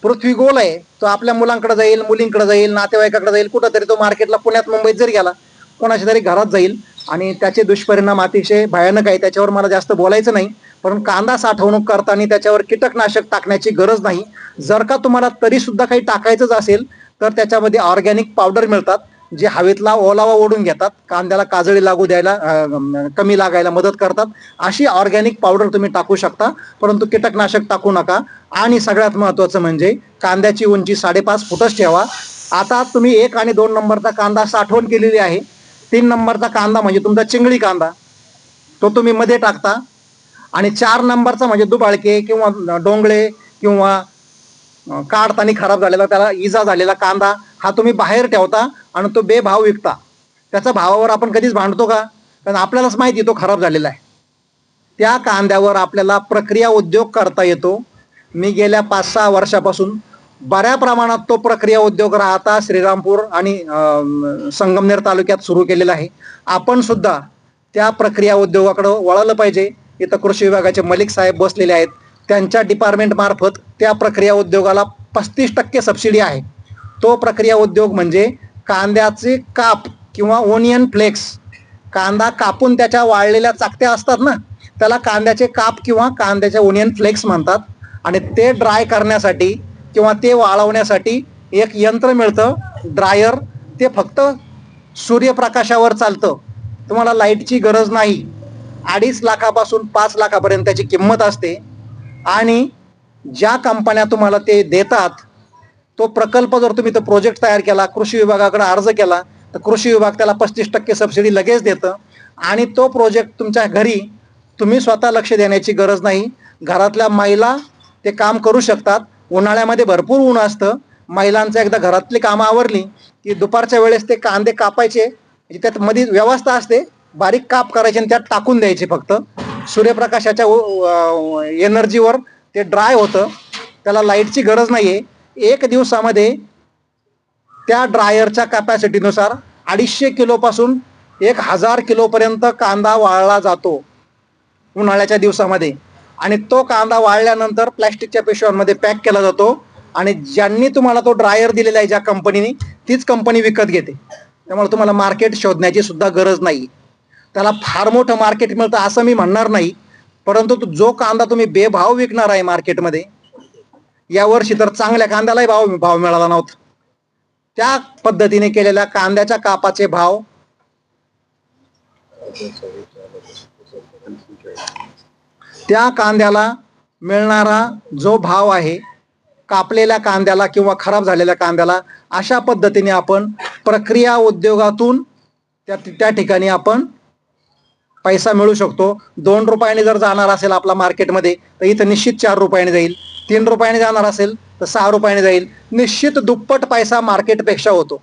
पृथ्वी गोल आहे, तो आपल्या मुलांकडे जाईल, मुलींकडे जाईल, नातेवाईकाकडे जाईल, कुठंतरी तो मार्केटला पुण्यात मुंबईत जरी गेला कोणाच्या तरी घरात जाईल, आणि त्याचे दुष्परिणाम अतिशय भयानक आहे. त्याच्यावर मला जास्त बोलायचं नाही. पण कांदा साठवणूक करताना त्याच्यावर कीटकनाशक टाकण्याची गरज नाही. जर का तुम्हाला तरी सुद्धा काही टाकायचंच असेल तर त्याच्यामध्ये ऑर्गॅनिक पावडर मिळतात, जे हवेतला ओलावा ओढून घेतात, कांद्याला काजळी लागू द्यायला, कमी लागायला मदत करतात. अशी ऑर्गॅनिक पावडर तुम्ही टाकू शकता, परंतु कीटकनाशक टाकू नका. आणि सगळ्यात महत्त्वाचं म्हणजे कांद्याची उंची 5.5 फुटच ठेवा. आता तुम्ही 1 आणि 2 नंबरचा कांदा साठवण केलेली आहे. 3 नंबरचा कांदा म्हणजे तुमचा चिंगळी कांदा, तो तुम्ही मध्ये टाकता. आणि 4 नंबरचा म्हणजे दुबाळके किंवा डोंगळे किंवा काढताना खराब झालेला, त्याला इजा झालेला कांदा, हा तुम्ही बाहेर ठेवता आणि तो बेभाव विकता. त्याचा भावावर आपण कधीच भांडतो का? कारण आपल्यालाच माहिती तो खराब झालेला आहे. त्या कांद्यावर आपल्याला प्रक्रिया उद्योग करता येतो. मी गेल्या 5-6 वर्षापासून बऱ्या प्रमाणात तो प्रक्रिया उद्योग राहता श्रीरामपूर आणि संगमनेर तालुक्यात सुरू केलेला आहे. आपण सुद्धा त्या प्रक्रिया उद्योगाकडे वळालं पाहिजे. इथं कृषी विभागाचे मलिक साहेब बसलेले आहेत, त्यांच्या डिपार्टमेंट मार्फत त्या प्रक्रिया उद्योगाला 35% सबसिडी आहे. तो प्रक्रिया उद्योग म्हणजे कांद्याचे काप किंवा ओनियन फ्लेक्स, कांदा कापून त्याच्या वाळलेल्या चाकत्या असतात ना, त्याला कांद्याचे काप किंवा कांद्याचे ओनियन फ्लेक्स म्हणतात. आणि ते ड्राय करण्यासाठी किंवा ते वाळवण्यासाठी एक यंत्र मिळतं, ड्रायर. ते फक्त सूर्यप्रकाशावर चालतं, तुम्हाला लाईटची गरज नाही. 2.5 लाखापासून 5 लाखापर्यंत त्याची किंमत असते. आणि ज्या कंपन्या तुम्हाला ते देतात, तो प्रकल्प जर तुम्ही तो प्रोजेक्ट तयार केला, कृषी विभागाकडे अर्ज केला, तर कृषी विभाग त्याला 35% सबसिडी लगेच देतं. आणि तो प्रोजेक्ट तुमच्या घरी तुम्ही स्वतः लक्ष देण्याची गरज नाही. घरातल्या महिला ते काम करू शकतात. उन्हाळ्यामध्ये भरपूर ऊन असतं, महिलांचं एकदा घरातली कामं आवरली की दुपारच्या वेळेस ते कांदे कापायचे, त्यात मध्ये व्यवस्था असते, बारीक काप करायचे आणि त्यात टाकून द्यायचे. फक्त सूर्यप्रकाशाच्या एनर्जीवर ते ड्राय होतं, त्याला लाईटची गरज नाही आहे. 1 दिवसामध्ये त्या ड्रायरच्या कॅपॅसिटीनुसार 250 किलोपासून 1000 किलोपर्यंत कांदा वाळला जातो उन्हाळ्याच्या दिवसामध्ये. आणि तो कांदा वाळल्यानंतर प्लॅस्टिकच्या पिशव्यांमध्ये पॅक केला जातो. आणि ज्यांनी तुम्हाला तो ड्रायर दिलेला आहे, ज्या कंपनीने, तीच कंपनी विकत घेते. त्यामुळे तुम्हाला मार्केट शोधण्याची सुद्धा गरज नाही. त्याला फार मोठं मार्केट मिळतं असं मी म्हणणार नाही, परंतु जो कांदा तुम्ही बेभाव विकणार आहे मार्केटमध्ये, यावर्षी तर चांगल्या कांद्यालाही भाव मिळाला नव्हता. त्या पद्धतीने केलेल्या कांद्याच्या कापाचे भाव त्या कांद्याला मिळणारा जो भाव आहे, कापलेल्या कांद्याला किंवा खराब झालेल्या कांद्याला, अशा पद्धतीने आपण प्रक्रिया उद्योगातून त्या ठिकाणी आपण पैसा मिळू शकतो. 2 रुपयाने जर जाणार असेल आपला मार्केटमध्ये, तर इथं निश्चित 4 रुपयाने जाईल. 3 रुपयाने जाणार असेल तर 6 रुपयाने जाईल. निश्चित दुप्पट पैसा मार्केटपेक्षा होतो.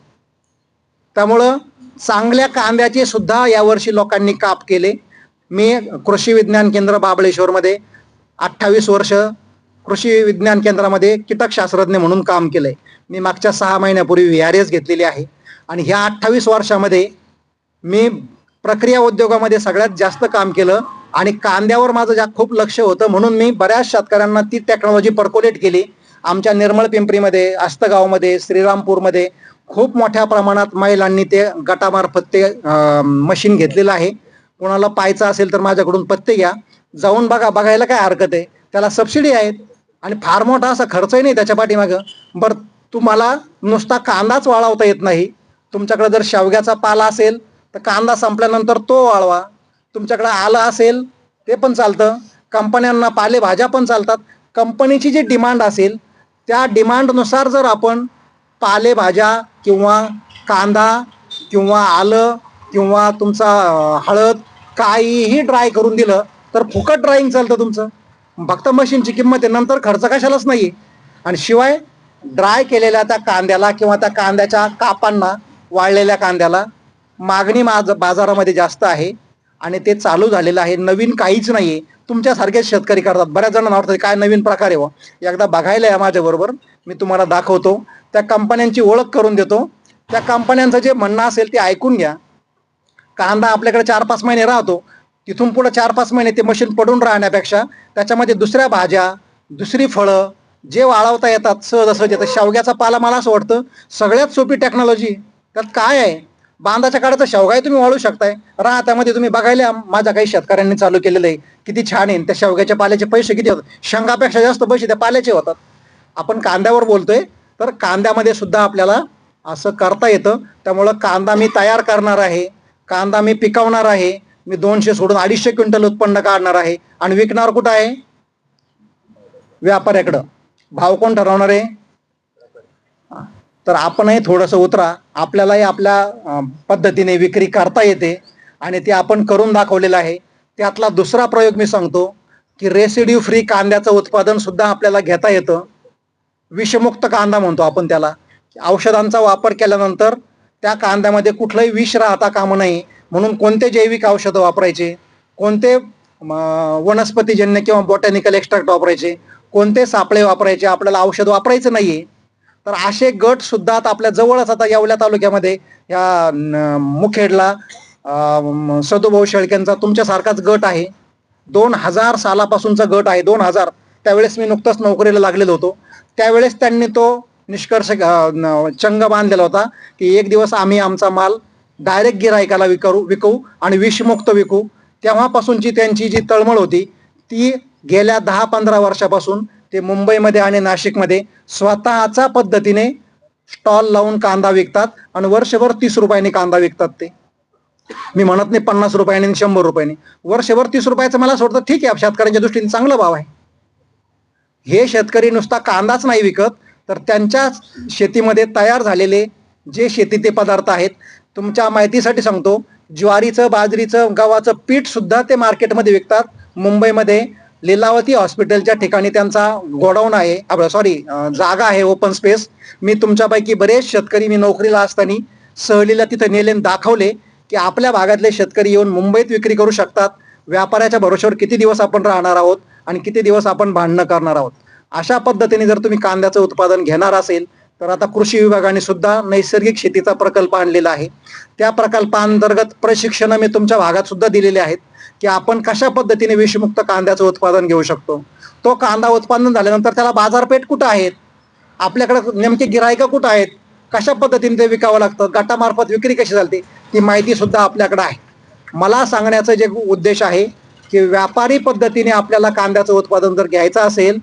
त्यामुळं चांगल्या कांद्याचे सुद्धा यावर्षी लोकांनी काप केले. मी कृषी विज्ञान केंद्र बाबळेश्वरमध्ये 28 वर्ष कृषी विज्ञान केंद्रामध्ये कीटकशास्त्रज्ञ म्हणून काम केलंय. मी मागच्या 6 महिन्यापूर्वी VRS घेतलेली आहे. आणि ह्या 28 वर्षामध्ये मी प्रक्रिया उद्योगामध्ये सगळ्यात जास्त काम केलं. आणि कांद्यावर माझं खूप लक्ष होतं, म्हणून मी बऱ्याच शेतकऱ्यांना ती टेक्नॉलॉजी पर्कोलेट केली. आमच्या निर्मळ पिंपरीमध्ये, आस्तगावमध्ये, श्रीरामपूरमध्ये खूप मोठ्या प्रमाणात महिलांनी ते गटामार्फत ते मशीन घेतलेलं आहे. कोणाला पाहायचं असेल तर माझ्याकडून पत्ते घ्या, जाऊन बघायला काय हरकत आहे. त्याला सबसिडी आहेत आणि फार मोठा असा खर्चही नाही त्याच्या पाठीमागं. बरं, तुम्हाला नुसता कांदाच वाळवता येत नाही, तुमच्याकडे जर शेवग्याचा पाला असेल तर कांदा संपल्यानंतर तो वाळवा. तुमच्याकडे आलं असेल ते पण चालतं. कंपन्यांना पालेभाज्या पण चालतात. कंपनीची जी डिमांड असेल त्या डिमांडनुसार जर आपण पालेभाज्या किंवा कांदा किंवा आलं किंवा तुमचा हळद काहीही ड्राय करून दिलं तर फुकट ड्रायिंग चालतं तुमचं. फक्त मशीनची किंमत आहे, नंतर खर्च कशालाच नाही. आणि शिवाय ड्राय केलेल्या त्या कांद्याला किंवा त्या कांद्याच्या कापांना, वाळलेल्या कांद्याला मागणी बाजारामध्ये जास्त आहे आणि ते चालू झालेलं आहे. नवीन काहीच नाहीये. तुमच्यासारखेच शेतकरी करतात. बऱ्याच जणांना वाटतं काय नवीन प्रकार आहे व, एकदा बघायला या माझ्याबरोबर, मी तुम्हाला दाखवतो, त्या कंपन्यांची ओळख करून देतो. त्या कंपन्यांचं जे म्हणणं असेल ते ऐकून घ्या. कांदा आपल्याकडे 4-5 महिने राहतो, तिथून पुढे 4-5 महिने ते मशीन पडून राहण्यापेक्षा त्याच्यामध्ये दुसऱ्या भाज्या, दुसरी फळं जे वाळवता येतात सहज येतं. शेवग्याचा पाला मला असं वाटतं सगळ्यात सोपी टेक्नॉलॉजी. त्यात काय आहे, बांधाच्या काळाचा शेवगाही तुम्ही वाळू शकताय. राहत्यामध्ये तुम्ही बघायला माझ्या काही शेतकऱ्यांनी चालू केलेलं आहे, किती छान आहे. त्या शेवग्याच्या पाल्याचे पैसे किती होतात, शेंगापेक्षा जास्त पैसे त्या पाल्याचे होतात. आपण कांद्यावर बोलतोय, तर कांद्यामध्ये सुद्धा आपल्याला असं करता येतं. त्यामुळं कांदा मी तयार करणार आहे, कांदा मी पिकवणार आहे, मी 200 सोडून 250 क्विंटल उत्पन्न काढणार आहे आणि विकणार कुठं आहे, व्यापाऱ्याकडं. भाव कोण ठरवणार आहे, तर आपणही थोडंसं उतरा. आपल्यालाही आपल्या पद्धतीने विक्री करता येते आणि ते आपण करून दाखवलेलं आहे. त्यातला दुसरा प्रयोग मी सांगतो की रेसिड्यू फ्री कांद्याचं उत्पादन सुद्धा आपल्याला घेता येतं. विषमुक्त कांदा म्हणतो आपण त्याला. औषधांचा वापर केल्यानंतर त्या कांद्यामध्ये कुठलंही विष राहता कामा नये म्हणून कोणते जैविक औषधं वापरायचे, कोणते वनस्पतीजन्य किंवा बॉटॅनिकल एक्स्ट्रॅक्ट वापरायचे, कोणते सापळे वापरायचे, आपल्याला औषध वापरायचं नाहीये. तर असे गट सुद्धा आता आपल्या जवळच, आता येवला तालुक्यामध्ये या मुखेडला सदुभाऊ शेळकेंचा तुमच्यासारखाच गट आहे. 2000 सालापासूनचा गट आहे. 2000, त्यावेळेस मी नुकताच नोकरीला लागलेलो होतो. त्यावेळेस त्यांनी तो निष्कर्ष चंग बांधलेला होता की एक दिवस आम्ही आमचा माल डायरेक्ट गिरायकाला विकू आणि विषमुक्त विकू. तेव्हापासूनची त्यांची जी तळमळ होती ती गेल्या 10-15 वर्षापासून ते मुंबईमध्ये आणि नाशिकमध्ये स्वतःच्या पद्धतीने स्टॉल लावून कांदा विकतात आणि वर्षभर 30 रुपयांनी कांदा विकतात. ते मी म्हणत नाही 50 रुपयांनी आणि 100 रुपयांनी, वर्षभर 30 रुपयाचं मला सोडतं ठीक आहे, शेतकऱ्यांच्या दृष्टीने चांगला भाव आहे. हे शेतकरी नुसता कांदाच नाही विकत, तर त्यांच्या शेतीमध्ये तयार झालेले जे शेती ते पदार्थ आहेत, तुमच्या माहितीसाठी सांगतो, ज्वारीचं, बाजरीचं, गव्हाचं पीठ सुद्धा ते मार्केटमध्ये विकतात. मुंबईमध्ये लीलावती हॉस्पिटलच्या ठिकाणी त्यांचा गोडाऊन आहे, जागा आहे, ओपन स्पेस. मी तुमच्यापैकी बरेच शेतकरी मी नोकरीला असताना सहलीला तिथे नेले, दाखवले की आपल्या भागातले शेतकरी येऊन मुंबईत विक्री करू शकतात. व्यापाऱ्याच्या भरोश्यावर किती दिवस आपण राहणार आहोत आणि किती दिवस आपण भांडणं करणार आहोत. अशा पद्धतीने जर तुम्ही कांद्याचं उत्पादन घेणार असेल तर आता कृषी विभागाने सुद्धा नैसर्गिक शेतीचा प्रकल्प आणलेला आहे. त्या प्रकल्पांतर्गत प्रशिक्षण मी तुमच्या भागात सुद्धा दिलेले आहेत की आपण कशा पद्धतीने विषमुक्त कांद्याचं उत्पादन घेऊ शकतो. तो कांदा उत्पादन झाल्यानंतर त्याला बाजारपेठ कुठं आहेत, आपल्याकडे नेमके गिरायक कुठं आहेत, कशा पद्धतीने ते विकावं लागतं, गटामार्फत विक्री कशी चालते, ती माहिती सुद्धा आपल्याकडे आहे. मला सांगण्याचं जे उद्देश आहे की व्यापारी पद्धतीने आपल्याला कांद्याचं उत्पादन जर घ्यायचं असेल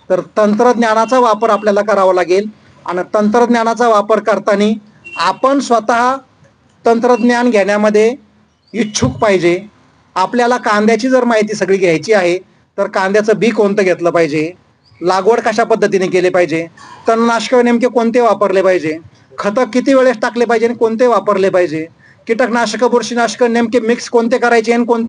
तर तंत्रज्ञानाचा वापर आपल्याला करावा लागेल आणि तंत्रज्ञानाचा वापर करताना आपण स्वतः तंत्रज्ञान घेण्यामध्ये इच्छुक पाहिजे. आपल्याला कांद्याची जर माहिती सगळी घ्यायची आहे तर कांद्याचं बी कोणतं घेतलं पाहिजे, लागवड कशा पद्धतीने केली पाहिजे, तणनाशक नेमके कोणते वापरले पाहिजे, खतं किती वेळेस टाकले पाहिजे आणि कोणते वापरले पाहिजे, कीटकनाशक, बुरशीनाशक नेमके मिक्स कोणते करायचे आणि कोणते